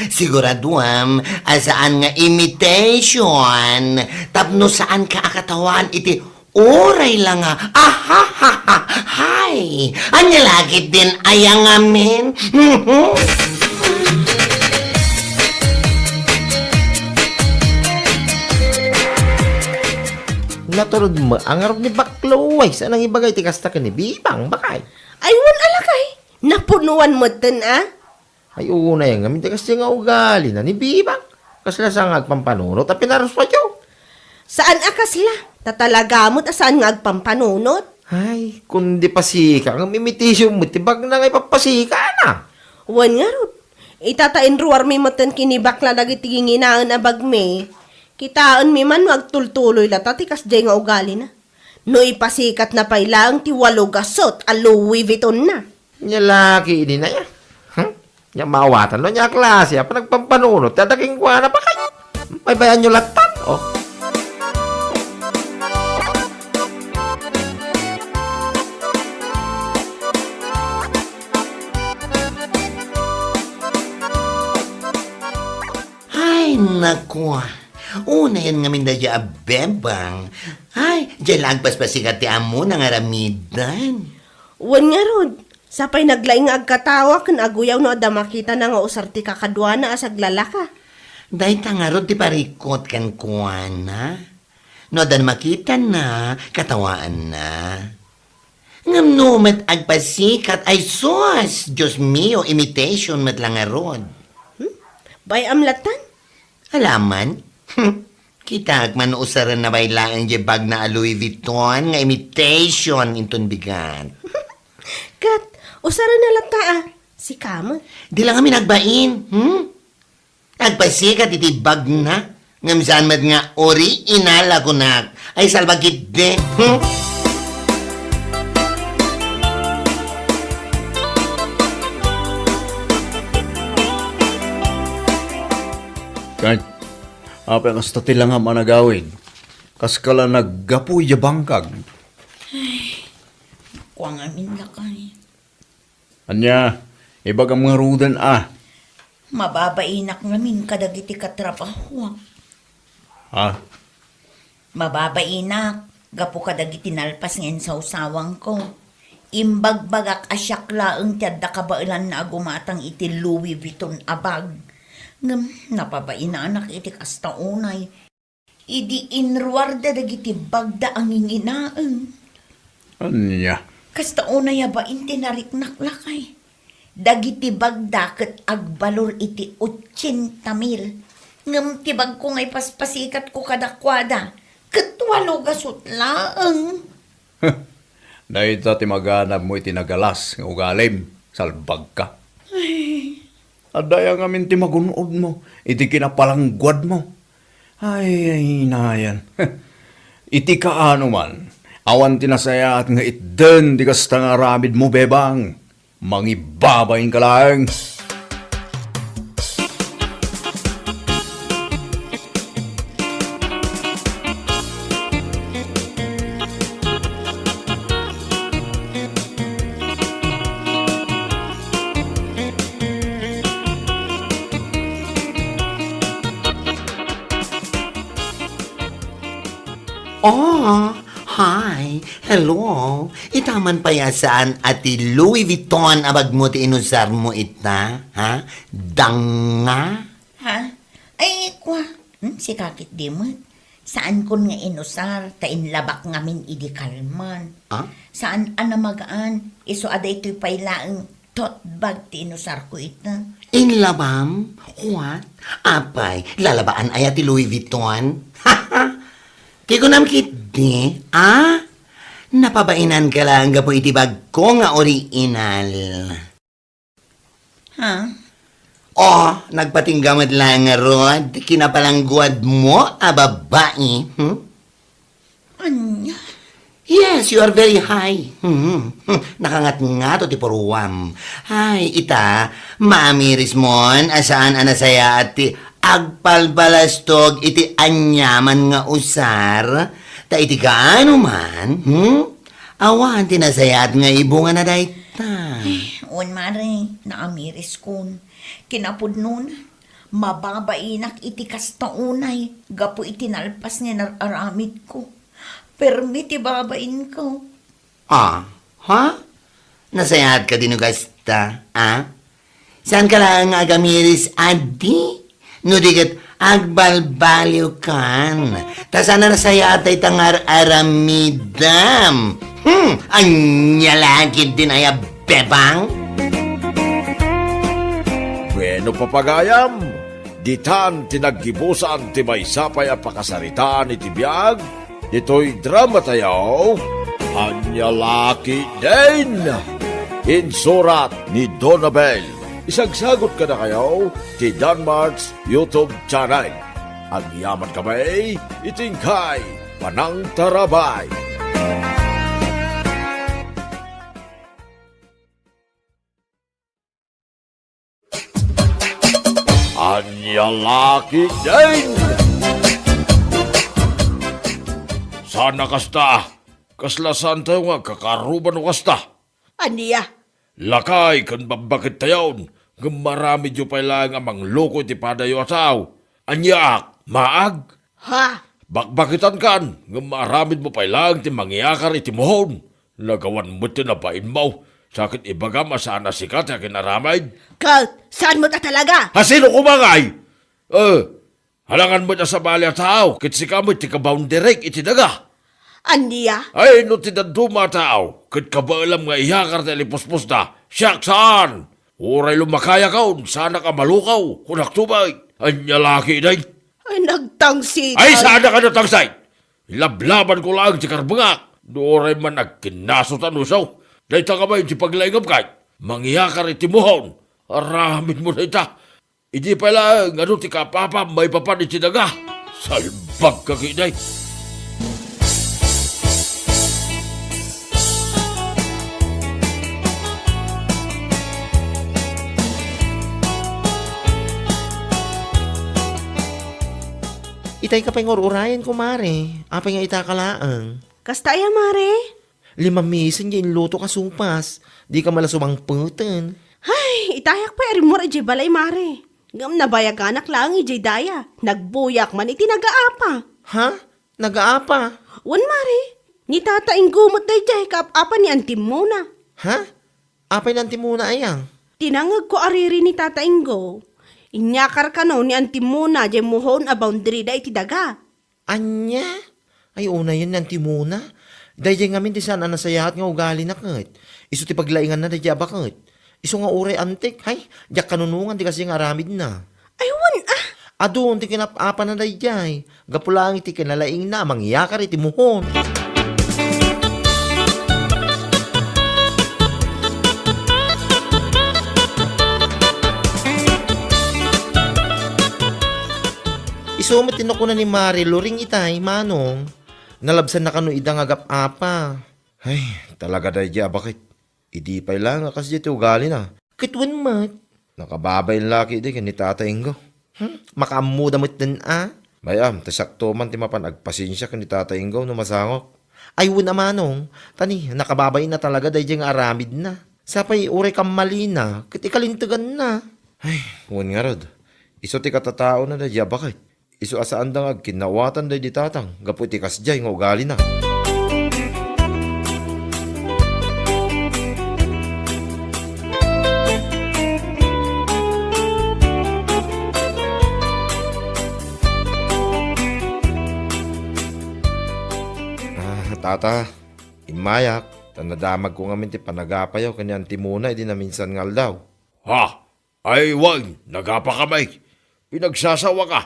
Siguraduam, asaan nga imitation, tapno saan ka akatawan iti oray lang nga, hay, anya lagi din ayang amin. Naturod mo, ang arap ni Baklaway, saan ang ibagay ti kasta ka ni Bibang, bakay? Ay, wan alakay. Napunuan mo ten, ah? Ay, una yung ngamin, ti kasta nga ugali na ni Bibang. Kasla sa ngagpampanunot, at pinaros pa tiyo. Saan akasla? Tatalagamot asaan nga agpampanunot? Ay, kundi pasika, ang imitation mo, tibag na nga ipapasika na. Wan nga rod. Itatain ruwar mi matan kinibakla dagiti ginginaan na bagme. Kitaan mi man magtultuloy lata tikas jay nga ugali na. No ipasikat na pailang ti walo gasot a Louis Vuitton na. Nya laki ini na ya. Nya mawatan no nya klase, apa nagpampanunot, tadaking kwa na pa kayo. May bayan nyo latan, oh. Ay, naku. Una yan nga minda dya bebang. Ay, dyan lagpas pa sikat ti amo na nga ramidan. Wan nga rod. Sapay naglaing agkatawa kan aguyaw no ada makita na nga usar ti kakadwa na asag lalaka. Dahil tangarod ti parikot kan kuwana. No, dan makita na, katawaan na. Ngam numet agpasikat ay sos. Diyos mio, imitation met lang arod. Bay amlatan? Alaman? Kita man usaran na bailaan di bag na Louis Vuitton nga imitation inton bigat. Kat, usara na lata ah. Si Kama. Di lang kami nagbain, Nagpasikat iti bag na. Ngam saan mat nga original ako na. Ay salbagit de, Kahit, apa ang astati lang ang managawin. Kas kala naggapu ya bangkag. Kuwang amin lakay. Anya, ibag ang mga rudan Mababainak ngamin kadagiti katrabaho. Ha? Mababainak, gapu kadagiti nalpas ngayon sa usawang ko. Imbagbagak asyak laeng tiyadda kabailan na agumatang iti Louis Vuitton abag. Ngem, napabainak iti kasta unay. Idi inruarda dagiti bagda ang inginaeng. Anya? Kasta unay ba inti nariknaklakay. Dagiti bagda ket agbalor iti 80,000. Ngem tibag ko ngay paspasikat ko kadakwada. Ket 8 gasot laeng. Dahil sa timaganap mo itinagalas ng ugalim, salbag ka. Adaya nga min timagunod mo, iti kinapalanggwad mo. Ay, nayan. Iti kaano man, awan tinasaya at nga itden di kasta nga ramid mo, bebang. Mangibabayin ka lang. Oh, hi. Hello. Itaman pa saan ati Louis Vuitton abag mo ti inusar mo ita? Ha? Danga? Ha? Ay, kwa. Si kakit di mo. Saan kun nga inusar, tain labak ngamin idi kalman. Ha? Saan anamagaan, iso aday to'y pailaang tote bag ti inusar ko ita. Inlabam? What? Apay, lalabaan ay ati Louis Vuitton? Di ko nam kiti, napabainan ka lang gapo itibag ko nga original. Ha? Oh, nagpatinggamad lang nga rod, kinapalangguad mo, babae. Anya? Yes, you are very high. Nakangat nga to ti poruwam. Ay, ita, maamiris mon, asaan anasaya at ti agpalbalastog iti anyaman nga usar, ta iti kaano man, awan tinasayat nga ibunga na dayta. On mare, naamiris kun. Kinapod nun, mababainak iti kastaunay, gapo iti nalpas nga nararamid ko. Permiti babain ko. Ha? Nasayat ka din gasta, Saan ka lang agamiris, adi? No digat agbalbaliw kan. Ta sana nasayat ay tangar aramidam. Anya lagi din ay bebang? Bueno papagayam, ditan tinaggibusan ti maysapay a pakasaritaan iti biyag, dito'y drama tayaw, Anya Laki din! Insurat ni Donabel. Isagsagot ka na kayo ti Danmarks YouTube channel. Ang yaman kamay, itingkay, panang tarabay. Anya Laki din! Sana kasta, kaslasan tayo nga kakaruban o kasta. Aniya? Lakay kan babakit tayon, marami dyo pa lang amang loko ti padayo ataw. Anyak, maag. Ha? Bakbakitan kan, maramid mo pa lang ti mangyakar iti mohon. Nagawan mo ti napain mo. Sakit ibagam asana sikat ya kinaramid. Kalt, saan mo ta talaga? Hasino kumangay? Halangan mo na sa bali ataw, kit si kamot ti kaboundirek iti daga. Aniya? Ay, no ti daduma tao, kit kabaalam nga ihakar na lipuspos na, siyak saan? Uray lumakaya kaon, sana ka malukaw, kunak tubay, anya laki day. Ay, nagtangsi. Ay, sana ka natangsay? Lablaban ko lang si karbangak, doray man nagkinasutan usaw, dahi ta kamay ti paglaingap kay, manghihakar iti muhon, aramid mo na ita. Hindi pala, ano ti kapapa, may papan iti daga, salbag ka kiday. Itay ka pa yung urayan ko, Mare. Apay nga itakalaang. Kasta ya, Mare. 5 misan yung luto ka supas. Di ka malasumang putan. Ay, itayak pa rin mo rin balay, Mare. Ngam nabayag anak lang ijay daya. Nagbuyak man iti nagaapa. Ha? Nag-aapa? Wan, Mare. Ni tataing gumot day jay kaap-apa ni antim mo na. Ha? Apay nanti muna ayang. Tinangag ko ariri ni tataing go. Inyakar ka no ni antim mo na jay muhon a boundary da iti daga. Anya? Ay, una yun nanti muna. Dahil ngamin di sana nasayahat nga ugali na kat. Iso ti paglaingan na dahil bakit. Iso nga uray antik. Hay, diyak kanunungan di kasi nga aramid na. Ay, wan ah. Adun ti kinapapa na dahil. Gapulang iti kinalaing na. Mangyakar iti muhon. Isumatin ako na ni Mari, luring itay, manong. Nalabsan na kano idang agap apa. Ay, talaga dahil bakit? Idi pa lang, kasi dito ugali na. Kitwan mat. Nakababay laki di, kanitatayin ko. Makaamuda mo't din Bayam, tasakto man ti mapan agpasinsya kanitatayin ko no masangok. Ay, wala manong. Tani, nakababay na talaga dahil nga aramid na. Sapay, uray kang mali na, kitikalintagan na. Ay, huwan nga rod. Iso ti katatao na dahil bakit? Isu asaan da nga kinawatan day ditatang, gapu iti kasjay nga ugali na. Tata, imayak, tanadamag ko ngamin ti panagapayaw kanyan ti muna, di na minsan ngal daw. Ha? Ay, wag. Nagapa kamay. Pinagsasawa ka.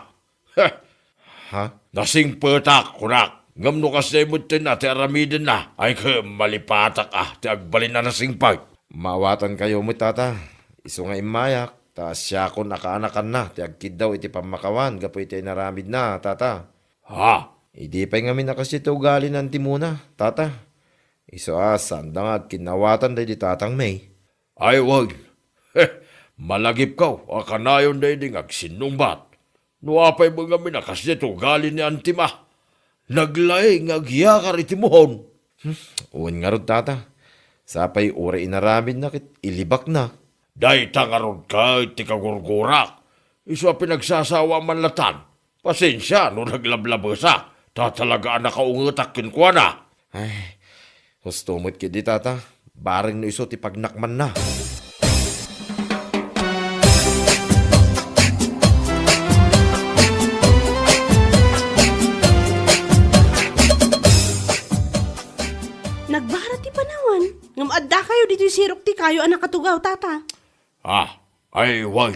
Ha? Nasing petak, kunak. Ngam no kasi mo na, ti aramidin na. Ay ka, malipatak ti agbalin na nasing pag. Mawatan kayo mo, tata. Iso nga imayak, taas siya ko nakaanakan na, ti agkid daw iti pamakawan, gapo iti naramid na, tata. Ha? Idi pa nga minakas iti ugali ng timuna, tata. Iso sanda nga kinawatan day di tatang may. Ay, wag. Malagip ka. Akanayon day di agsinumbat. Nuapay mga minakas dito gali ni Antima. Naglay ngagyakar itimuhon. Uwan nga rod, tata. Sapay uri inaramid na kit ilibak na. Day tangarod ka iti kagurgurak. Iso pinagsasawa man latan. Pasensya no naglablabosa. Tatalagaan na kaungetak kinkwa na. Ay, hustumot kit di, tata. Baring no iso ti pagnakman na. Nagbara ti panawan. Ngam adda kayo dito sirok ti kayo anak katugaw, tata. Ay, wag.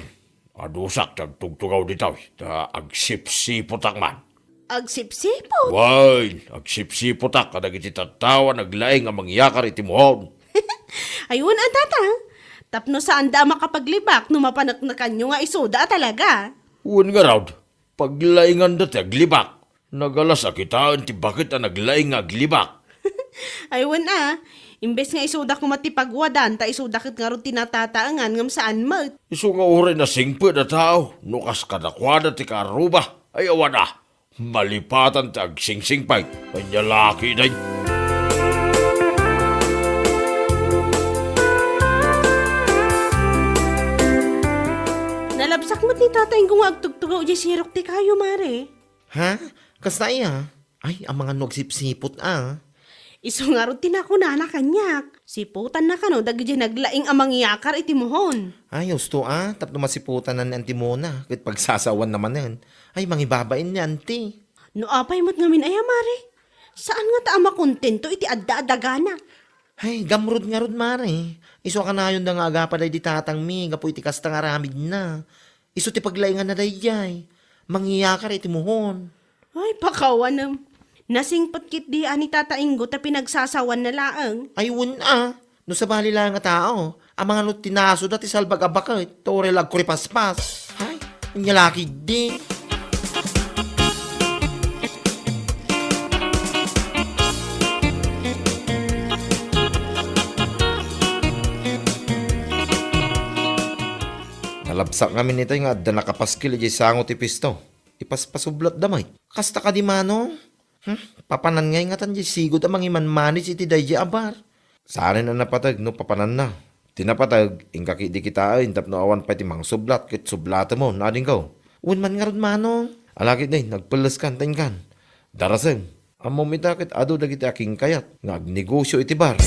Adusak tagtugtugaw ditaw. Ta agsipsipotak man. Agsipsipo. Wag. Agsipsipotak. Kadag iti tatawa naglaing ang mangyakar itimuhon. Ayun ang tata. Tapno saan da makapaglibak no mapanaknakan nyo nga isoda talaga. Uwan nga raw. Paglaingan dati aglibak. Nagalas akitaan ti bakit ang naglaing aglibak. Ayun imbes nga isoda ko matipagwadan, ta isoda kit nga ron tinatataangan ngam saan mat. Iso nga uri na singpid na tao. Nukas kadakwada ti karuba. Ay awan malipatan ti agsingsingpay. Kanya laki day. Nalabsak mo't ni tatay kung agtugtugaw di sirok ti kayo, Mare. Ha? Kasta iya? Ay, ang mga nagsipsipot Iso nga ron tinakuna na kanyak. Siputan na kano, dagi naglaing amang iyakar iti mohon. Ay, gusto tapno masiputan na ni Auntie Mona. Kit pagsasawan naman yan. Ay, mangibabain ni Auntie. No apay mo't ngamin ay, Mare. Saan nga ta ama kontento iti adda-adagana? Ay, gamrod nga rod, Mare. Iso ka na yun na nga agapa day di tatang mi. Gapo iti kasta nga ramid na. Iso ti paglaingan na day jay. Mangyakar iti muhon. Ay, pakawan nasingpot kit di ani tatainggo ta pinagsasawan na laang. Ay, no sa bali lang nga tao. Ang mga no tinaso dati salbag abakit. Tore lag kuripaspas. Ay, nyalaki din. Nalabsak kami nito yung adda nakapaskil di sango ti pisto. ipaspasublot damay. Kasta ka di manong. Papanan ngay nga tan di sigod amang iman-manage iti day abar. Saan na napatag no papanan na. Tinapatag, ingkaki di kita ay, tap no awan pa ti mang sublat, kit sublata mo, nading ko. Un man nga ron manong. Alakit na nagpalas kan, tayin kan. Daraseng, amo mitakit ado dagiti aking kayat, nga agnegosyo iti bar.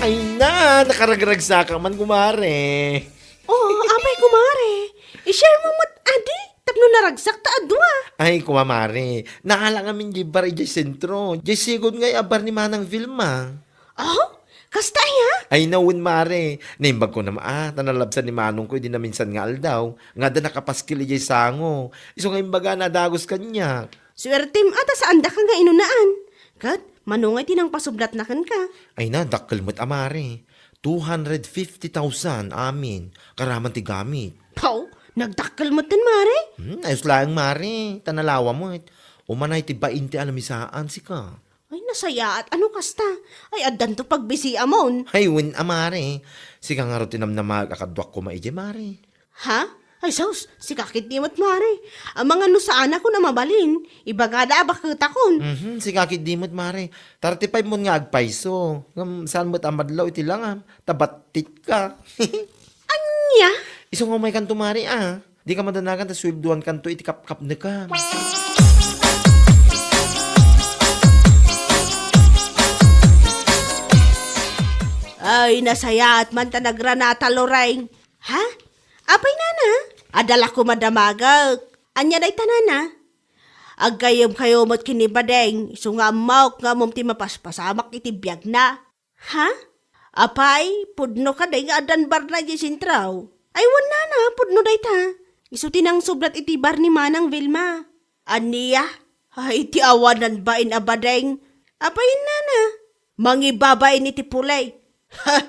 Ay na, nakaragragsa ka man kumare. Oh, apay kumare. I-share mo mat adi. Tapno naragsak ta adwa. Ay, kumamari. Naala ngamin di bar ijay sentro. Jay sigod ngay abar ni Manang Vilma. Oh, kasta ya? Ay, nawin mare. Naimbag ko naman, tanalabsan ni Manong ko, di na minsan nga aldaw. Nga da nakapaskil ijay sango. Iso nga imbaga na dagos kanya. Swertim ata saan da ka nga inunaan. Kat, manungay tinang pasublat na kan ka. Ay na, dakkel mo't amare. 250,000, amin. Karaman ti gamit. Pau, nagdakkel mo tin, mare. Ayos lang, mare. Tanalawa mo. Umanay ti bain ti alamisaan si ka. Ay, nasaya at ano kasta? Ay, adan to pagbisi amon. Ay, win amare. Si ka nga ro tinamnamag akadwak ko maije, mare. Ha? Ay, sus, si kakit di mo't, mare. Ang mga nusaan ako na mabalin. Ibagada bakit akon. Si kakit dimot, mare. 35 mo nga agpaiso. Saan mo't amadlaw iti lang, tabatit ka. Anya? Iso nga may kanto, mare, Di ka madanagan, tas swibduan kanto iti kap-kap na ka. Ay, nasaya at man tanagranata loreng. Ha? Apay nana? Adala ko madamagag. Anya day tanana? Agkayom kayo mo't kinibadeng. Iso nga maok nga mong ti mapaspasamak iti biyag na. Ha? Apay, pudno ka day nga adan bar na di sintraw. Ay, wan nana, pudno day ta. Iso tinang sublat iti bar ni Manang Vilma. Aniya? Ay, ti awanan ba inabadeng? Apay nana? Mangibabain iti pulay. Ha!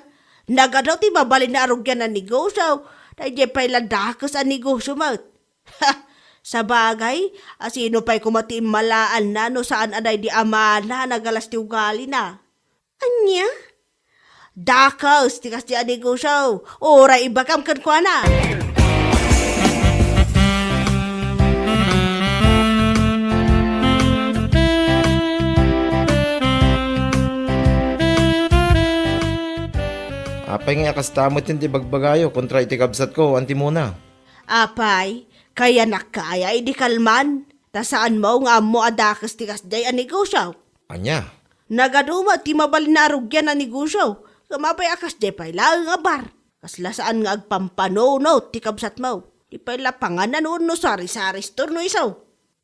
Nagadaw ti mabalin na arugyan na negosyo. Dahil pa'y landakas ang negosyo mo. Ha! Sa bagay, sino pa'y kumati malaan na no saan anay di ama na nagalas ti ugali na. Anya? Dakas, tikas di ang negosyo. Ora ibagam kan kwa na. Apay nga kastamot hindi bagbagayo kontra iti kabsat ko, anti muna. Apay, kaya nakaya di kalman. Ta saan mo nga mo adakas tikas day ang negosyo. Anya? Nagaduma ti mabalin na arugyan ang negosyo. Kamapay akas di pa'y lang nga bar. Kasla saan nga agpampanono ti kabsat mo. Di pa'y lapanganan no sari-saris turno isaw.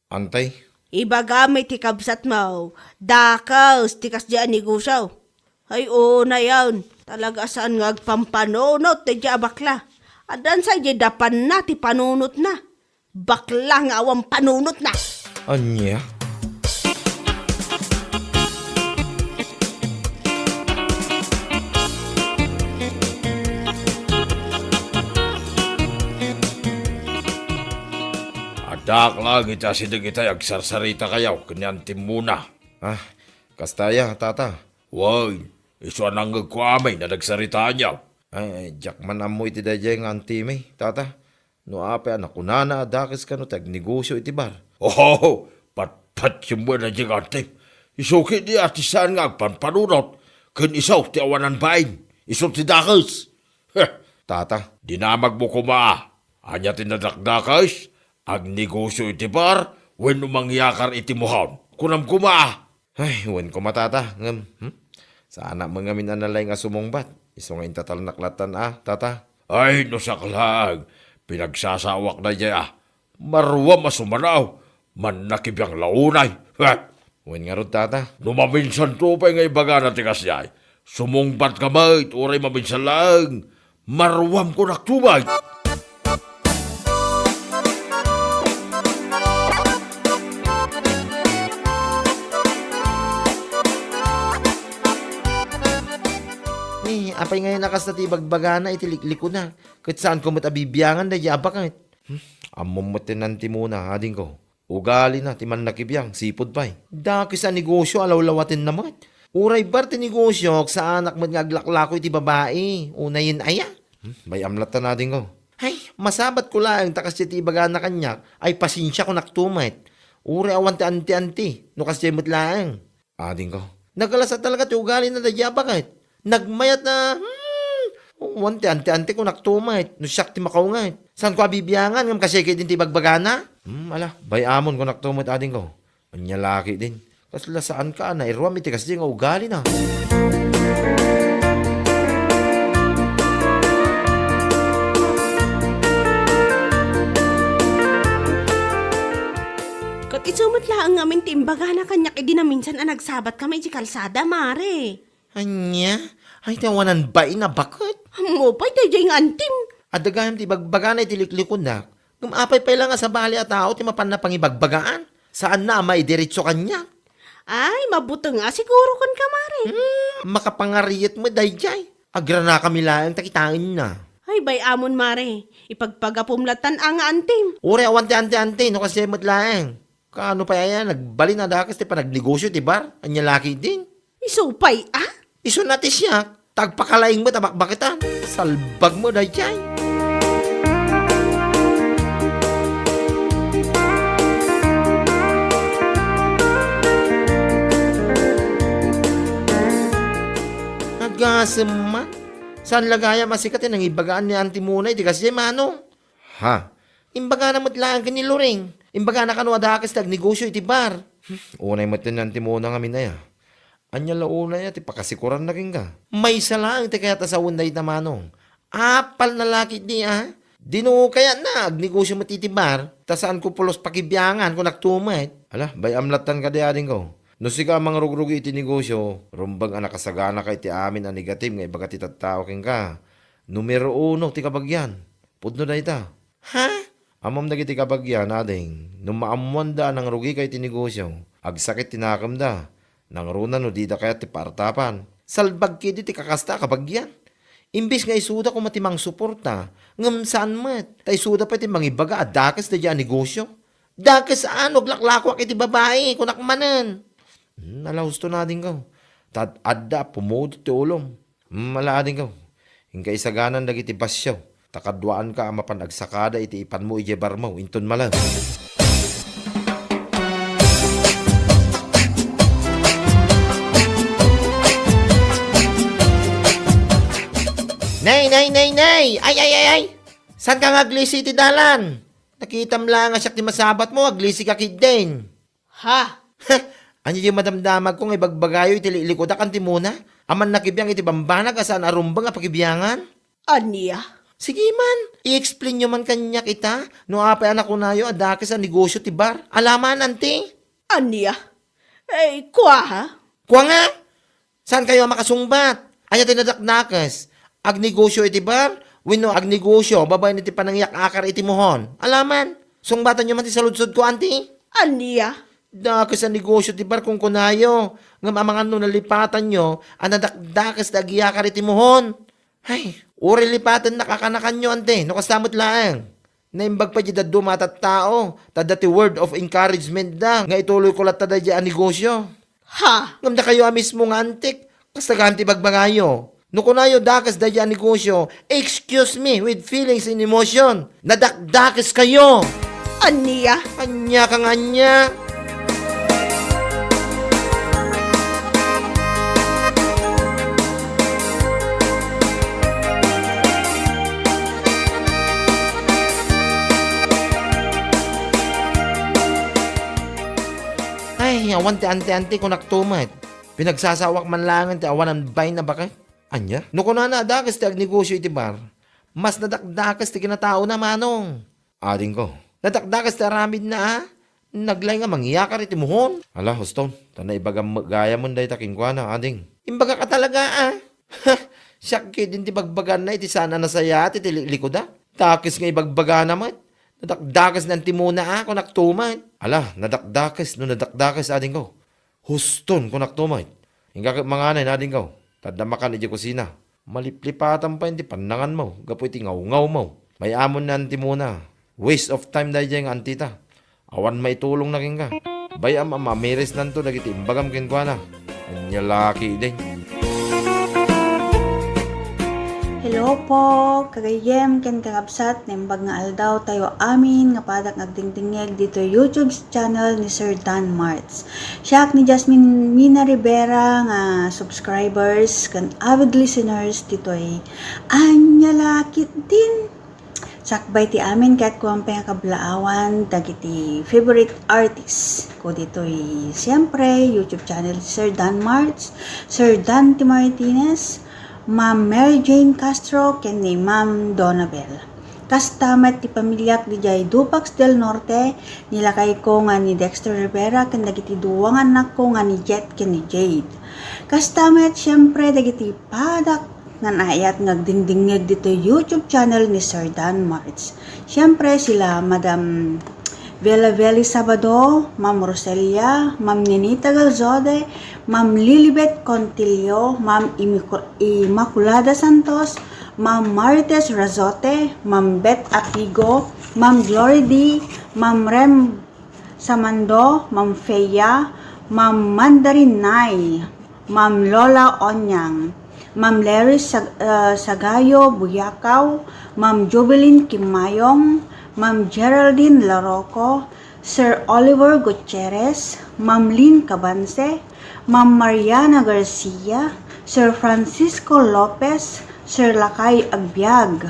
Antay? Iba gamit ti kabsat mo. Dakas tikas di ang negosyo. Ay oo na yan. Talaga saan nga agpampanunot ti di bakla. Adan sa di dapan na ti panunot na. Bakla nga awang panunot na. Anya? Adak lang ita sidag ita agsarsarita kayaw, kanyan timuna. Kastaya, tata. Way, iso nang nagkwamay na nagsarita niya. Ay, jak man amo iti dayay nga antime, tata. No ape anak kunana adakis ka no tag negosyo iti bar. Oh, pat yung buwan na diyang ante. Isuki di atisan nga agpanpanunot. Kan isaw ti awanan bain. Iso ti dakas. Tata, Dinamag mo kuma. Anya tinadakdakas. Ag negosyo iti bar. When umangyakar iti muhaw. Kunam kuma. ay, wen ko matata. Sana mangamin analay nga sumungbat. Iso nga intatal naklatan tata. Ay, no saklag. Pinagsasawak na niya. Marwa masumanaw. Man nakibiyang launay. Wen nga rod, tata. Numaminsan tupay nga ibaga na tikas niya. Sumungbat ka mait. Uray maminsan lang. Marwam ko naktubay. Apay ngayon nakas na ti bagbagana itilikliko na. Kahit saan ko matabibiyangan na yabakat. Amom mo tinanti muna, ading ko. Ugali na, timan nakibiyang, sipod pa'y. Daki sa negosyo, alaw-lawatin naman. Uray bar ti negosyo, sa anak mo nga aglaklako iti babae. Unayin aya. May amlat na natin ko. Ay, masabat ko lang, takas ti ibaga na kanyak, ay pasinsya ko naktumait. Uray awan ti anti-anti, no kasi mo't lang. Ading ko. Nagkalasa talaga ti ugali na dadya bakit? Nagmayat na, wanti anti-anti ko naktumait, no siyak ti makaungait. Saan ko abibiyangan, ngam kasi kayo din ti bagbagana? Ala, bayamon ko naktumait ading ko. Anya laki din. Kasla saan ka na, irwam iti kasi nga ugali na. Kat isumot lang ang amin timbaga na kanyak idi na minsan ang nagsabat kami di kalsada, mare. Anya? Ay, tawanan ba ina bakit? Mo pa'y tayo yung antim. Adagam ti bagbagana iti liklikon na. Gumapay pa lang nga sa bali at tao ti mapan na pangibagbagaan. Saan na may diretso kanya? Ay, mabuto nga siguro kon ka, mare. Makapangariyat mo dayjay. Agra na kami lang takitangin na. Ay, bay amon, mare. Ipagpagapumlatan ang antim. Ure awan ti ante-ante no kasi mo't lang. Kaano pa yan? Nagbali na dakas ti panagnegosyo ti bar. Anya laki din. Isupay, Iso natin siya. Tagpakalaing mo tabakbakitan. Salbag mo dayjay. Nagasaman. Saan lagaya masikat ang ibagaan ni Auntie Munay di kasi mano? Ha? Imbaga na mo't lang ni Loring. Imbaga na kanwa dakas tagnegosyo iti bar. Unay mo't ni Auntie Munay nga minaya. Anya launa niya, ti pakasikuran na rin ka. May salang, ti kaya ta sa unday na manong. Apal na lakit niya, Dino kaya na, agnegosyo matitibar, ta saan ko pulos pakibyangan kung naktumay. Ala, bay amlatan ka diading ko. No siga mga rugrugi iti negosyo, rumbang anak kasagana kay ti amin ang negative nga ibaga ti tattao king ka. Numero 1, ti kabagyan. Pudno na ita. Ha? Amam na ti kabagyan, ading. Nung maamwanda ng rugi kay ti negosyo, agsakit tinakam da. Nang runa no di da kaya ti partapan. Salbag kidi ti kakasta kabagyan. Imbis nga isuda ko matimang suporta, ngam saan mat, ta isuda pa ti mangibaga at dakas da dyan negosyo. Dakas ano, glaklakwak iti babae, kunakmanan. Nalahusto na din ko. Tad adda, pumodo ti ulom. Mala din ko. Hingga isaganan dagiti basyaw. Takadwaan ka ama panagsakada iti ipan mo ijebar mo, inton malang. Nay! Ay! San ka nga aglisi ti dalan? Nakitam lang nga siya ti masabat mo, aglisi ka kid din. Ha? Ano yung madamdamag kong ibagbagayo iti likoda kanti muna? Aman nakibiyang iti bambanag asan arumbang nga pakibiyangan? Aniya? Sige man, i-explain nyo man kanya kita. No apay anak ko na yo, adake sa negosyo ti bar. Alaman, ante? Aniya? Eh, kuha ha? Kuha nga! Saan kayo makasungbat? Anya tinadaknakas? Agnegosyo iti bar? Wino agnegosyo, babay niti panangyak akar iti mohon. Alaman, sungbatan nyo man ti saludsod ko, ante? Aniya? Dakas sa negosyo ti bar kung kunayo. Ngam amangan no nalipatan nyo, anadakdakas da agiyakar iti mohon. Ay, uri lipatan nakakanakan nyo, ante. No kasamot lang. Naimbag pa di dadu matat tao. Tada ti word of encouragement da. Nga ituloy ko lat tada di ang negosyo. Ha? Ngam da kayo mismo nga antik. Kastaganti bagbangayo. No kunayo dakas da di ang negosyo. Excuse me with feelings and emotion. Nadakdakas kayo. Aniya? Anya kang anya. Ay, awan ti ante-ante ko naktumat. Pinagsasawak man langan ti awan ang bay na bakit? Anya? No kuna na dakas ti agnegosyo iti bar. Mas nadakdakas ti kinatao na manong. Ading ko. Nadakdakas ti aramid na Naglay nga mangyakar iti muhon. Ala, huston. Tanay ibagam gaya mo dahi taking kwa na ading. Imbaga ka talaga Siyak din ti bagbagan na iti sana nasaya iti likoda. Takis nga ibagbaga naman. Nadakdakas na timuna kung naktuman. Ala, nadakdakas ading ko. Huston kung naktuman. Hingga mga anay na ading ko. Tadamakan iti kusina. Maliplipatan pa hindi panangan mo. Gapo iti ngaw mo. May amon na anti muna. Waste of time dahil dyan antita. Awan may tulong na rin ka. Bayam mamiris nanto dagiti imbagam kinkwana. Anya laki din. Hello po, kagayem ken kakabsat nembag nga aldaw tayo amin nga padak nagdingdingeg dito YouTube channel ni Sir Dan Marts. Siya ni Jasmine Mina Rivera nga subscribers kan avid listeners ditoy anya lakit din. Sakbay ti amin kahit kuwang kablaawan dagiti favorite artist ko ditoy. Siyempre, YouTube channel Sir Dan Marts, Sir Dan T. Martinez, Ma'am Mary Jane Castro, ken ni Ma'am Donabel. Kastamet ti pamilyak di jay Dupax del Norte, nilakay ko nga ni Dexter Rivera, ken dagiti duwang anak ko nga ni Jet ken ni Jade. Kastamet siyempre dagiti padak nga naayat ngagdingdingeg dito YouTube channel ni Sir Dan Marts. Siyempre sila Madam Vela Veli Sabado, Ma'am Roselia, Ma'am Ninita Galzode, Ma'am Lilibet Contillo, Ma'am Immaculada Santos, Ma'am Marites Razote, Ma'am Beth Apigo, Ma'am Glory D, Ma'am Rem Samando, Ma'am Feya, Ma'am Mandarin Nay, Ma'am Lola Onyang, Ma'am Larry Sagayo Buyakaw, Ma'am Jubilin Kimayong, Ma'am Geraldine Laroco, Sir Oliver Gutierrez, Ma'am Lynn Cabanse, Ma'am Mariana Garcia, Sir Francisco Lopez, Sir Lakay Agbiag,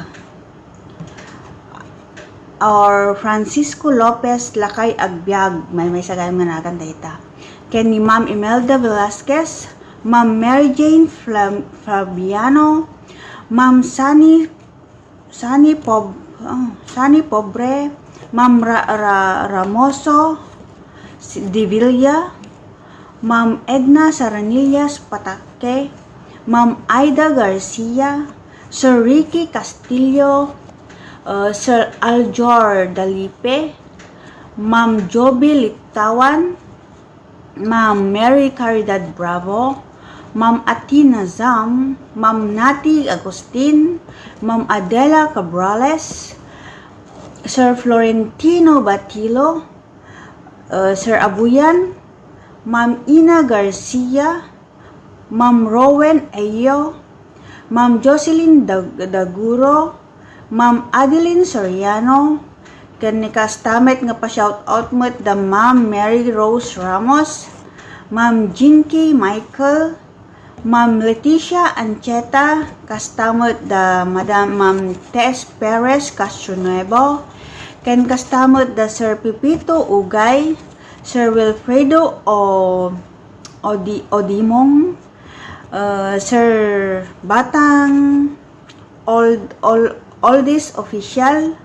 or Francisco Lopez Lakay Agbiag, may sagay managan data. Ken ni Ma'am Imelda Velasquez, Ma'am Mary Jane Fabiano, Ma'am Sani Pobre, Ma'am Ramoso Divilla, Ma'am Edna Saranillas Patake, Ma'am Aida Garcia, Sir Ricky Castillo, Sir Aljor Dalipe, Ma'am Joby Litawan, Ma'am Mary Caridad Bravo, Ma'am Atina Zam, Ma'am Nati Agustin, Ma'am Adela Cabrales, Sir Florentino Batilo, Sir Abuyan, Ma'am Ina Garcia, Ma'am Rowen Ayo, Ma'am Jocelyn Daguro, Ma'am Adeline Soriano, kani kastamet nga pa-shoutout mo da Ma'am Mary Rose Ramos, Ma'am Jinky Michael, Ma'am Leticia Ancheta, kastamot da Madam Ma'am Tess Perez Castronuevo, ken kastamot da Sir Pipito Ugay, Sir Wilfredo Odimong, Sir Batang Oldest Official,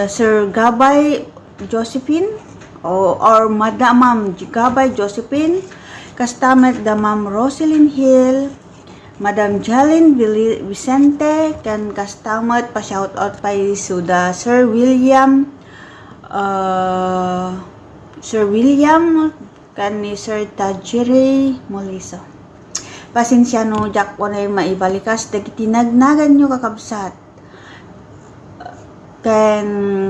Sir Gabay Josephine, or Madam Ma'am Gabay Josephine, kastamet da Ma'am Roselyn Hill, Madam Jalyn Vicente, kan kastamet pa shoutout pa suda Sir William, kan ni Sir Tajiri Moliso. Pasensya no, Jack, ko na yung maibalikas, dagiti nagnagan nyo kakabsat. Kan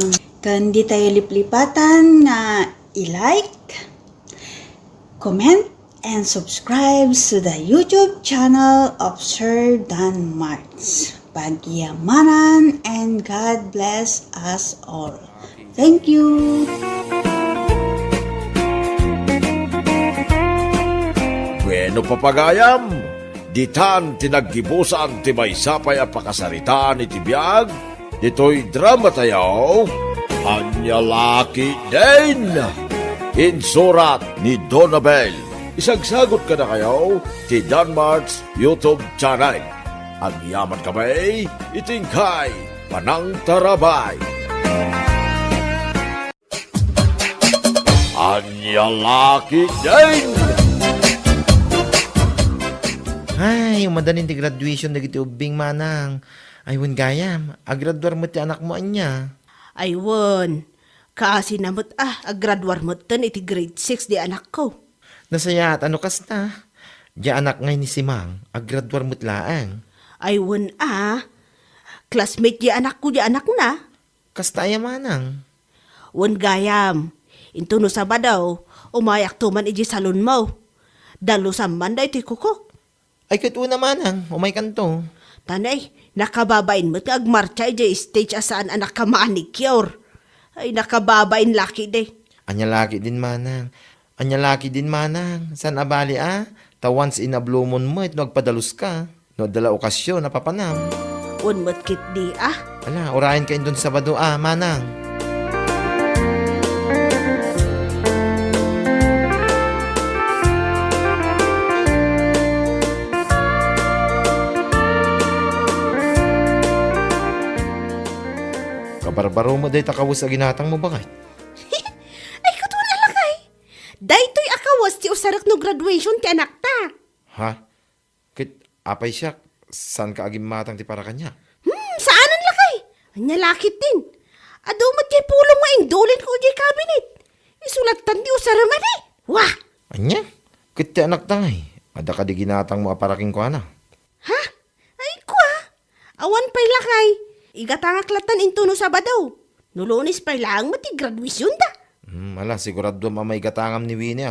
di tayo liplipatan na i-like, comment, and subscribe to the YouTube channel of Sir Dan Marts. Pagyamanan and God bless us all. Thank you! Bueno papagayam, ditan tinaggibusan ti may sapay a pakasaritaan iti biyag, dito'y drama tayo, Anya Laki din! Insurat ni Donabel. Isagsagot ka na kayo ti Dan Marts YouTube channel. Ang yaman kamay, itingkay, panang tarabay. Anya Laki din! Ay, umadanin ti graduation na giti ubing manang. Aywan gayam, agraduar mo ti anak mo anya. Aywan, kasi namot agradwar mo tan iti grade 6 di anak ko. Nasayat, ano kasta? Di anak ngay ni si Mang, agraduar mo't laang. Aywan classmate di anak ko di anak na. Kasta ay manang. Wan gayam. Into no Sabado, umayak tuman iji salon mo. Dalo samman da iti kukok. Ay kito naman ang umay kanto. Tanay, nakababain mo't nga agmarcha iji stage asaan anak ka manicure. Ay nakababain laki de. Anya laki din manang. San abali Ta once in a blue moon mo, ito nagpadalos ka. No, dala okasyon, napapanam. Wan mo't kit di Ala, orahin kayo doon sa Sabado, manang. Kabarbaro mo day takawos sa ginatang mo bakit? Ay katun alakay. Daytoy akawas ti usarak no graduation ti anak ta. Ha? Kit, apay siya, saan ka agim matang ti para kanya? Saanan lakay? Anya lakit din. Ado mat kay pulong nga indulin ko di cabinet. Isulatan di usaraman eh. Wah! Anya? Kit ti anak tangay. Ada ka di ginatang mo aparaking ko ana. Ha? Ay kwa? Awan pa'y lakay. Igatangak-latan into no Sabado. Nulunis pa'y lang mati graduation da. Ala, sigurado mamay igatangam ni Winnie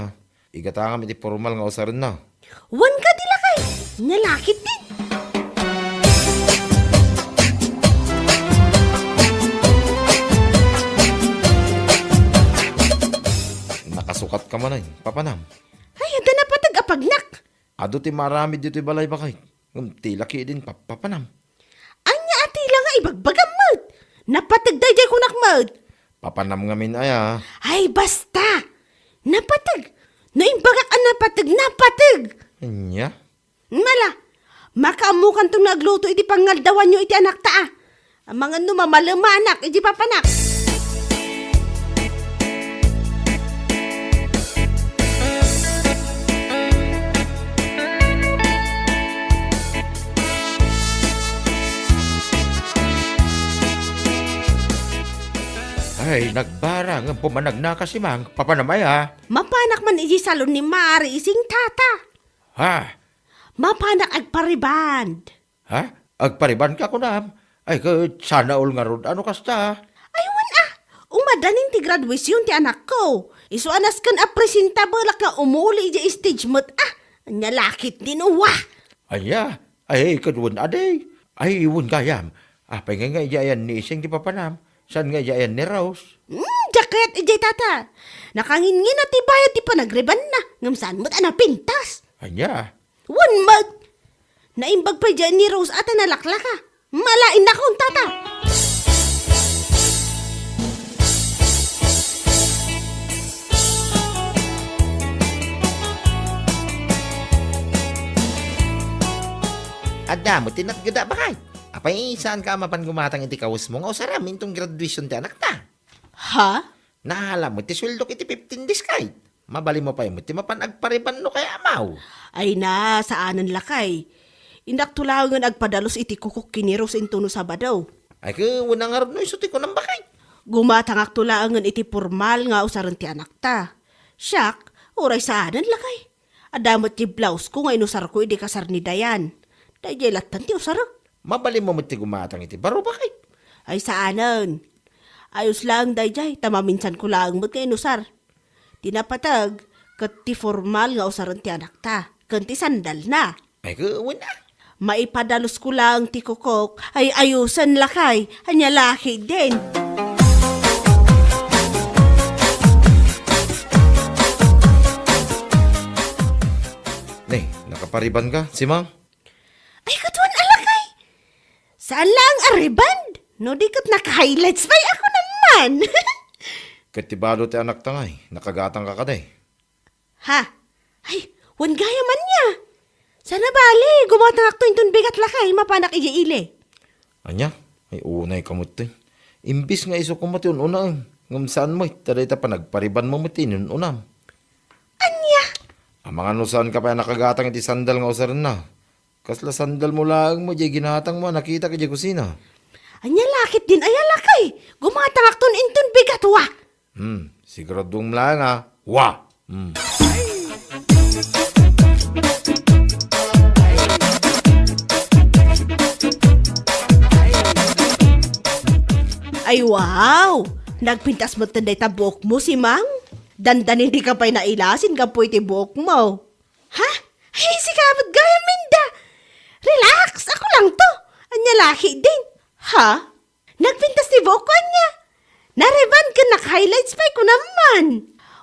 Igatangam iti formal nga usarin na. Wan ka di lakay. Nalakit din. Nakasukat ka man ay, papanam. Ay, ada na patag-apagnak. Ado ti marami dito balay bakay. Ti laki din, papanam. Anya ati lang nga ibagbagam mo't. Napatagdayday ko nakmo't. Papanam ngamin ay Ay, basta! Napatag! Naimbagak ang napatag! Anya? Mala, makaamukan tong nagluto iti pangaldawan nyo iti anak taa. Ang mga numamalamanak iti papanak. Ay, nagbara nga pumanag na kasi mang papanamay Mapanak man iti salon ni Mari ising tata. Ha? Mapanak agpariband. Ha? Agpariban ka ko na. Ay, sana all nga rod. Ano kasta? Aywan umadaning ti graduation ti anak ko. Iso anas kan presentable ka umuli iti stage mo't nyalakit din wah. Aya, ay, kadwan aday. Ay, iwan kayam. Apay nga iyayan ni ising di papanam. San nga iyayan ni Rose? Jacket ijay tata. Nakangingin na ti bayad ti panagreban na. Ngamsaan mo't pintas. Anya? One mag. Naimbag pa dyan ni Rose at nalaklaka. Malain na kong tata. Ada mo, tinatgada bakay. Apay, saan ka mapan gumatang iti kawas mo nga usaram intong graduation ti anak ta? Ha? Nahala mo, ti sweldo iti 15 days kahit. Mabali mo pa mo, ti mapan agpariban no kaya amaw. Ay na, saanan lakay. Indaktulangan agpadalos iti kukuk kiniros into no Sabado. Ay ka, wala nga rin no, isuti ko ng bakay. Gumatang aktulangan iti formal nga usaran ti anak ta. Siyak, oray saanan lakay. Adamot ti blouse ko nga inusar ko iti kasar ni Dayan. Dahil latan ti usarak. Mabali mo ti gumatang iti baro bakay. Ay saanan. Ayos lang dayjay, tamaminsan ko lang mo't kayo inusar. Tinapatag, kat ti formal nga usaran ti anak ta. Kanti sandal na. Ay ka, wala. Maipadalos ko lang ti kukok, ay ayusan lakay, anya laki din. Nakapariban ka, si Mang? Ay katuan alakay. Saan lang ariband? No di kat naka-highlights pa'y ako naman. Katibalo ti anak tangay, nakagatang ka kaday. Ha? Ay, wan gaya man niya. Sana bali, gumatang akto intun bigat lakay, mapanak ile. Anya? Ay unay kamot to. Imbis nga iso kumati unang. Ngam saan mo, taday ta pa nagpariban mo matin unam. Anya? Ang mga nusan ka pa nakagatang iti sandal nga usaran na. Kasla sandal mo lang mo, jay ginatang mo, nakita ka jay kusina. Anya lakit din aya lakay. Gumatang akton intun bigat wa. Siguradong lang Wa! Ay wow! Nagpintas mo tanday ta buhok mo si Mang? Dandan hindi ka pa'y nailasin ka po iti buhok mo. Ha? Ay, si Kabot gaya, Minda. Relax, ako lang to. Anya laki din. Ha? Nagpintas ni buhok ko anya. Nareban ka naka-highlights pa ko naman.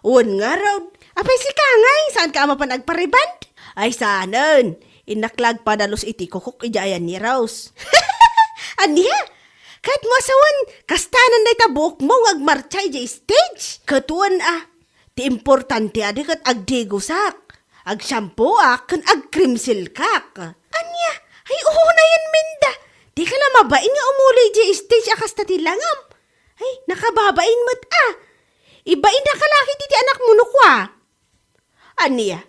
Uwan nga raw. Apay si Kangay, saan ka ama pa nagpariban? Ay, saanan. Inaklag pa dalos iti kukuk ijayan ni Rose. Anya? Kahit mo asawan, kastanan na itabok mo agmarchay di stage. Katuan ti importante kat agdigusak. Ag shampoo kan ag cream silkak. Anya, ay na yan, Minda. Di ka lang mabain nga umulay di stage akas ta tilangam. Ay, nakababain mo't Ibain na kalaki ti anak mo no kwa. Anya,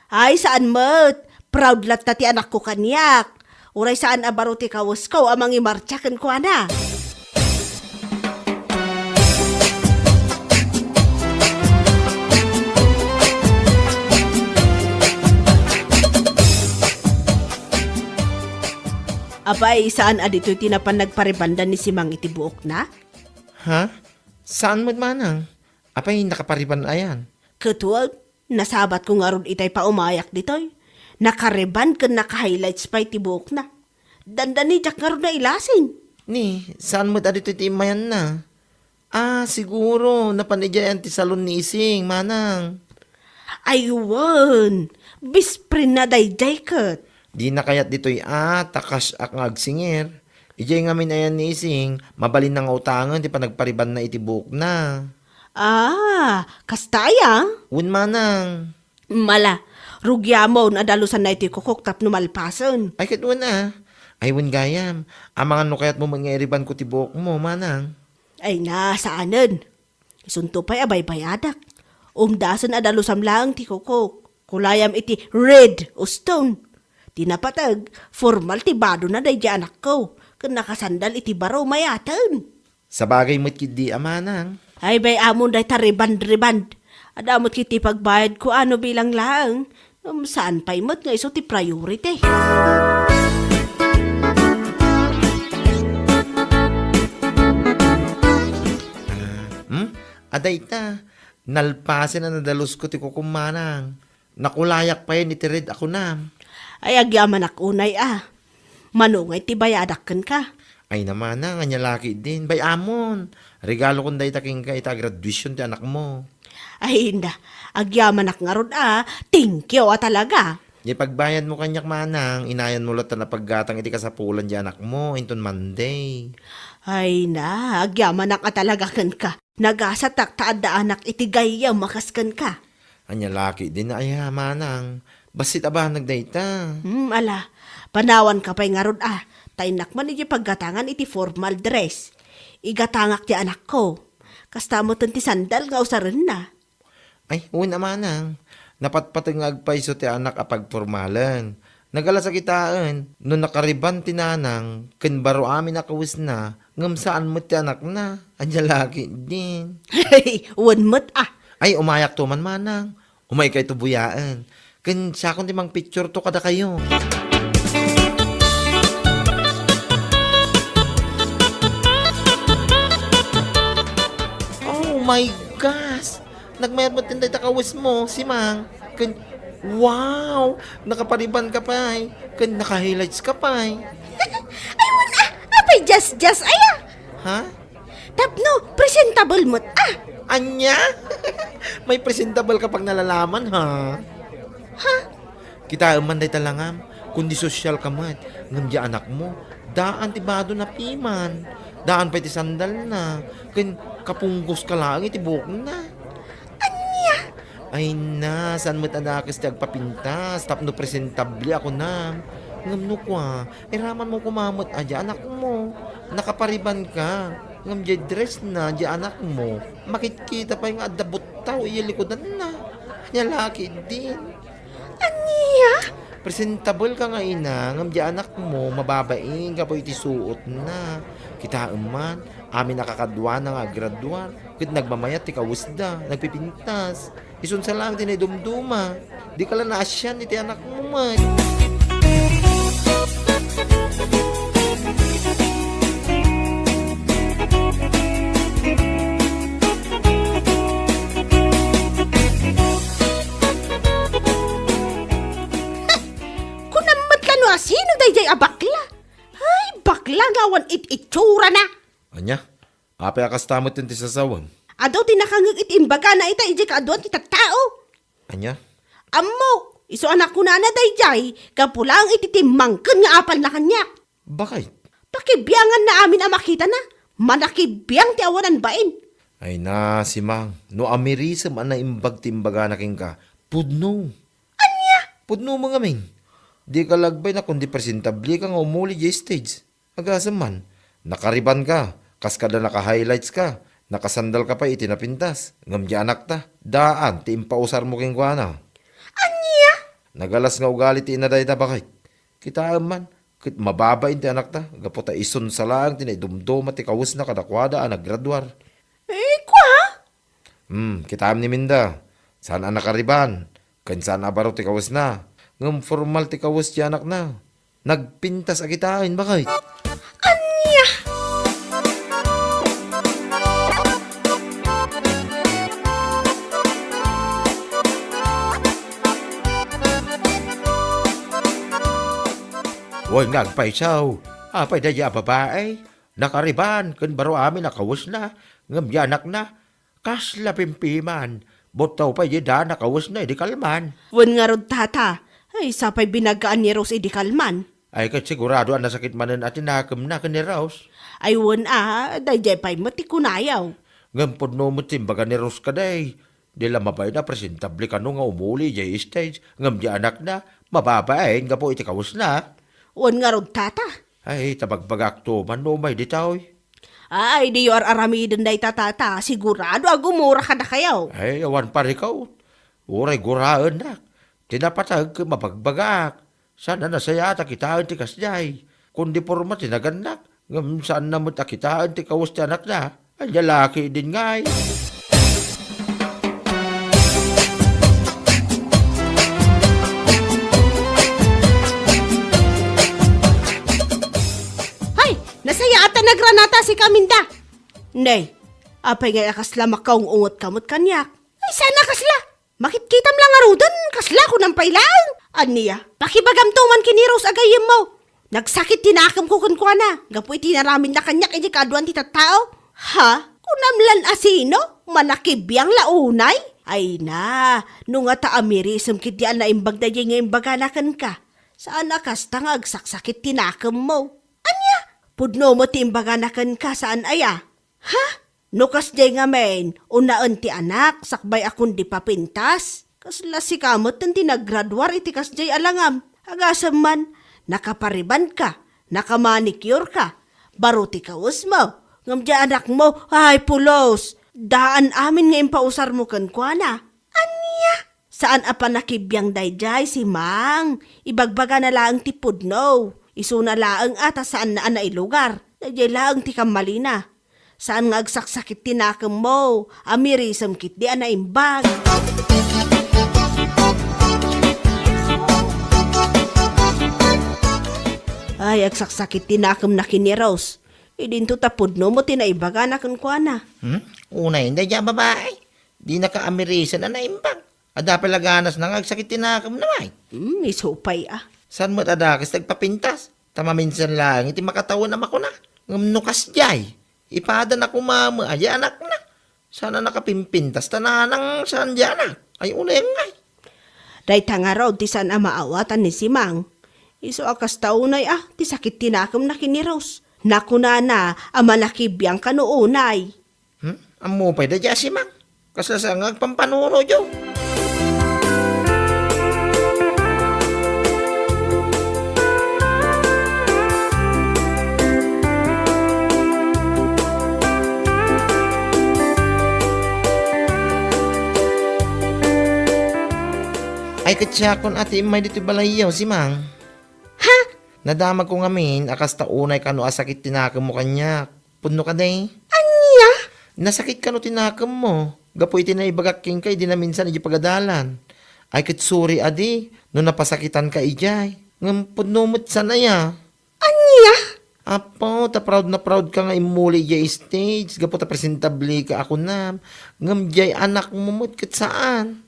ay saan mo't? Proud lat ta ti anak ko kanyak. Uray saan abaro ti kawas ko amang imartsakan ko na. Abay, saan adito tinapan nagparibandan ni si Mang itibuok na? Ha? Saan mo manang? Apay nakapariban ayan? Katuwag, nasabat ko nga ron itay pa umayak ditoy. Nakareban ka naka-highlights pa itibuok na. Dandan ni Jack nga ron na ilasin. Ni, saan mo adito ti imayan na? Siguro, napanidyayan ti salon ni Ising, manang. Aywan, bisprin na day kat. Di na kayat dito'y takas ak ngagsingir. Ijay ngamin ayan ni Ising, mabalin ng utangan, di pa nagpariban na itibuk na. Kastaya? Un manang. Mala, rugyamo na dalusan na iti kukuk tap numalpasan. Ay katun Ay un gayam, amangan no kayat mo mangeriban ko tibuk mo, manang. Ay saanan? Isunto pa'y abay bayadak. Umdasan na dalusam lang ti kukuk. Kulayam iti red o stone. Di napatag, formal ti bado na day anak ko. Kung nakasandal iti baraw mayatan. Sa bagay mo't kidi amanang. Ay bay amon day tariband-riband. Adamot kiti pagbayad ko ano bilang lang. Saan pa'y mo't nga iso ti priority. Aday ta, nalpasin na nadalos ko ti kukumanang. Nakulayak pa yun iti red ako na. Ay agyaman ak unay Manungay ti bayadakan ka. Ay naman nga nya laki din. Bay amon, regalo kong day taking ka ita graduation ti anak mo. Ay hinda, agyaman ak nga ron thank you talaga. Di pagbayad mo kanyak manang, inayan mo lot na paggatang iti kasapulan di anak mo, inton Monday. Ay agyaman ak talaga kan ka. Nagasatak taad da anak iti gaya makaskan ka. Anya laki din na ay manang. Basit aba nagdayta. Ala, panawan ka pa'y nga ron Tainak man iti paggatangan iti formal dress. Igatangak ti anak ko. Kasta mo ti sandal nga usaran na. Ay, una manang. Napatpatengag pa iso ti anak apag formalan. Nagala sa kitaan, no nakariban ti nanang, ken baro amin nakawis na, ngam saan mo ti anak na, anya laki din. Hey, one mo't Ay, umayak to man manang. Umay kay tubuyaan. Ken siya kung timang picture to kada kayo. Oh my gosh! Nagmayat mo tinday takawis mo, si Mang. Ken, wow! Nakapariban ka pa eh. Ken naka-highlights ka pa eh. Ay, wala. Apay, just, aya. Ha? Tapno, presentable mo't Anya? May presentable kapag nalalaman, ha? Ha? Kita man day talangam, kundi social ka man, ngam di anak mo, daan ti bado na piman, daan pa ti sandal na, ken kapunggos ka lang, iti buhok na. Anya? Ay na, saan mo't anakis ti agpapintas, tapno presentable ako na. Ngam no kwa, iraman mo kumamot, adya anak mo, nakapariban ka. Ngam di dress na, di anak mo. Makikita pa yung adabot tao, iyalikodan na. Nyalaki din. Anya? Presentable ka nga ina, ngam di anak mo, mababaing ka po iti suot na. Kita man, amin nakakadwa na nga graduar. Kit nagmamayat, tika wisda, nagpipintas. Isun sa lang din ay dumduma. Di ka lang naasyan, iti anak mo man. ngawan it-itsura na. Anya? Apay akas tamot yung tisasawang. Adaw tinakangag itimbaga na ita ije kaaduan ti tattao. Anya? Ammo, iso anak ko na dayjay, kapulang ititimangken nga apal na kanya. Bakit? Pakibiyangan na amin ang makita na. Manakibiyang ti awanan bain. Ay na, si Mang. No amirisam ang naimbag timbaga na king ka. Pudno. Anya? Pudno mga ming. Di ka lagbay na kundi presentabli ka nga umuli di stage. Agasam man. Nakariban ka. Kaskada naka-highlights ka. Nakasandal ka pa itinapintas. Ngam di anak ta. Daan, ti impausar mo king kuana. Anya? Nagalas nga ugali ti inaday ta bakit? Kita man. Kit mababain ti anak ta. Gaputa ison sa lang tinaidumduma ti kawus na kadakwada ang naggraduar. Kwa? Kitaan ni Minda. Saan ang nakariban? Kan saan abaro ti kawus na? Ngam formal ti kawus ti anak na. Nagpintas agitain bakit? Anya? Woy ngagpay siyaw. Apay da ya babae. Nakariban. Kan baro amin nakawus na. Ngam yanak na. Kasla pimpiman. Botaw pa yada nakawus na. Di kalman. Wan nga rod tata. Ay, sapay binagaan ni Rose idi kalman. Ay kat sigurado ang nasakit manan at tinakam na ka ni Raus. Ay, wan dayjay pa'y matikunayaw. Ngam podno mo timbaga ni Raus ka day. Di lamabay na presentable ka nga umuli jay stage. Ngam di anak na. Mababain nga po iti kawus na. Wan nga rod tata. Ay tabagbagak to man no may ditaw. Ay, di yor aramidin day tatata. Sigurado agumura ka na kayaw. Ay awan pa ikaw. Uray guraan na. Tinapatag ka mabagbagak. Sana nasaya ta kitaan ti kasjay. Kundi porma tinaganak. Ngam saan na mo ta kitaan ti kawus ti anak na. Ay lalaki din ngay. Hay, nasaya ata nagranata si Kaminda. Nay, apay nga kasla makaung ungot kamot kanyak. Ay, sana kasla. Makitkitam lang arudan, kasla ko ng pailang. Aniya, pakibagam tuman kini Rose agayim mo. Nagsakit tinakam ko kunkwana. Gapoy tinaramin na kanyak iti kaduan ti tattao. Ha? Kunamlan asino? Manakibiyang launay? Ay na, nung nga taamirisam kitian na imbag da nga imbaganakan ka. Saan akas tangag saksakit tinakam mo? Anya? Pudno mo ti imbaganakan ka saan aya? Ha? Nukas jay nga men, unaan ti anak, sakbay akong di papintas. Kasla si kamot ang tinagraduar iti kas jay alangam. Agasam man, nakapariban ka, nakamanicure ka, baro ti kawas mo. Ngam dya anak mo, ay pulos, daan amin nga impausar mo kan kuana. Anya? Saan apa nakibiyang dayjay si Mang? Ibagbaga na laang ti pudno. Isu na laang ata saan na ilugar. Dayjay laang ti kamalina. Saan nga agsaksakit tinakam mo? Amirisam kit di anaimbag. Ay, agsaksakit tinakam na kini Rose. Idinto tapod no mo tinaibaga na kan kuana. Unay, hindi dyan babae. Di naka-amirisan na naimbag. Ada palaganas na agsakit tinakam naman. Isupay San mo't adakas nagpapintas? Tama minsan lang, iti makatawan na ako na. Ngamnukas jay. Ipada na kumama, ay anak na. Sana nakapimpintas, tananang saan dyan na. Ay unay ngay. Day tanga raw ti saan maawatan ni si Mang. Iso akas taunay ti sakit tinakam na kini Rose. Nakuna na, amanakibiyang kanuunay. Amo pa'y da dyan si Mang. Kasasangag pampanuro dyan. Ay katsakon ati imay dito balayaw si Mang. Ha? Nadamag ko ngamin, akas taunay kano asakit tinakam mo kanya. Puno ka day. Anya? Nasakit kano tinakam mo. Gapoy tinaibagaking kay di na minsan iji pagadalan. Ay kitsuri adi, no napasakitan ka ijay. Ngam puno mo't sanaya. Anya? Apo, ta proud na proud ka nga imuli ijay stage. Gapo ta presentable ka ako na. Ngam jay anak mo mo't kat saan.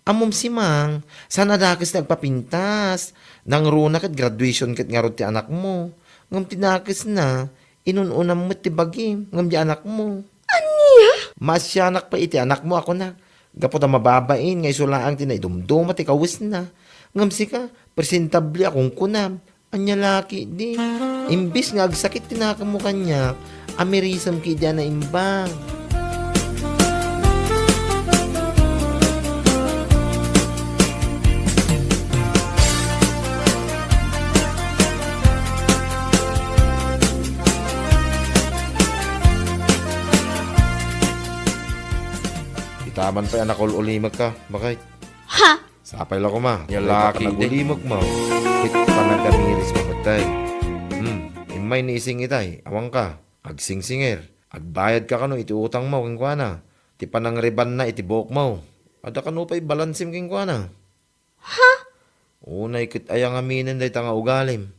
Amom si Mang, sana dakas nagpapintas. Nang runa kat graduation kat nga ti anak mo. Ngam tinakis na, inununam mo ti bagim, ngam di anak mo. Anya? Masyanak pa iti anak mo ako na. Gapot na mababain, ngay sulaang tinaidumdum at ikawis na. Ngam sika, presentable akong kunam. Anya laki di. Imbis nga agsakit tinaka mo kanya, amerisam ki dyan na imbang. Itaman pa yan ako ulimag ka, bakit? Ha? Sapay lang ko ma. Yung laki nagulimag mo. Kit pa nagkamiris mo patay. Imay ni ising itay. Awang ka. Agsingsingir. Agbayad ka kano iti utang mo keng kuana. Ti panang riban na iti buhok mo. Ada kano pa'y balansim keng kuana. Ha? Unay kit ayang aminin day tanga ugalim.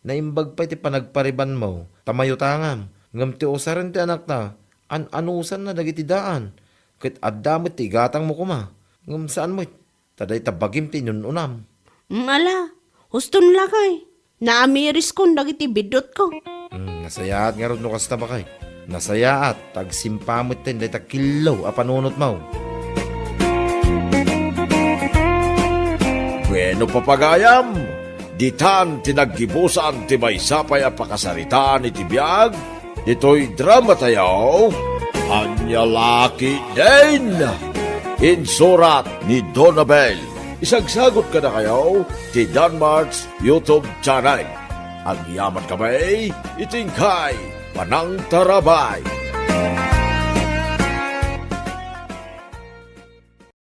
Naimbag pa iti panagpariban mo. Tamayo tangam. Ngam ti usaran ti anak ta. Anusan na dagiti daan. Kit addamot ti gatang mo kuma. Ngam saan mo taday tabagim ti nununam. Ala, huston lakay. Naamiris ko dagiti bidot ko. Nasayaat nga ron no kasta ba kay? Nasayaat, tagsimpamot tin, day takilaw, apanunot mo. Bueno papagayam, ditan tinaggibusan ti may sapay a pakasaritaan iti biyag, dito'y drama tayo, Anya Laki din! Insurat ni Donabel. Isagsagot ka na kayo ti Danmarts YouTube channel. Ang yaman kamay, itingkay, panang tarabay.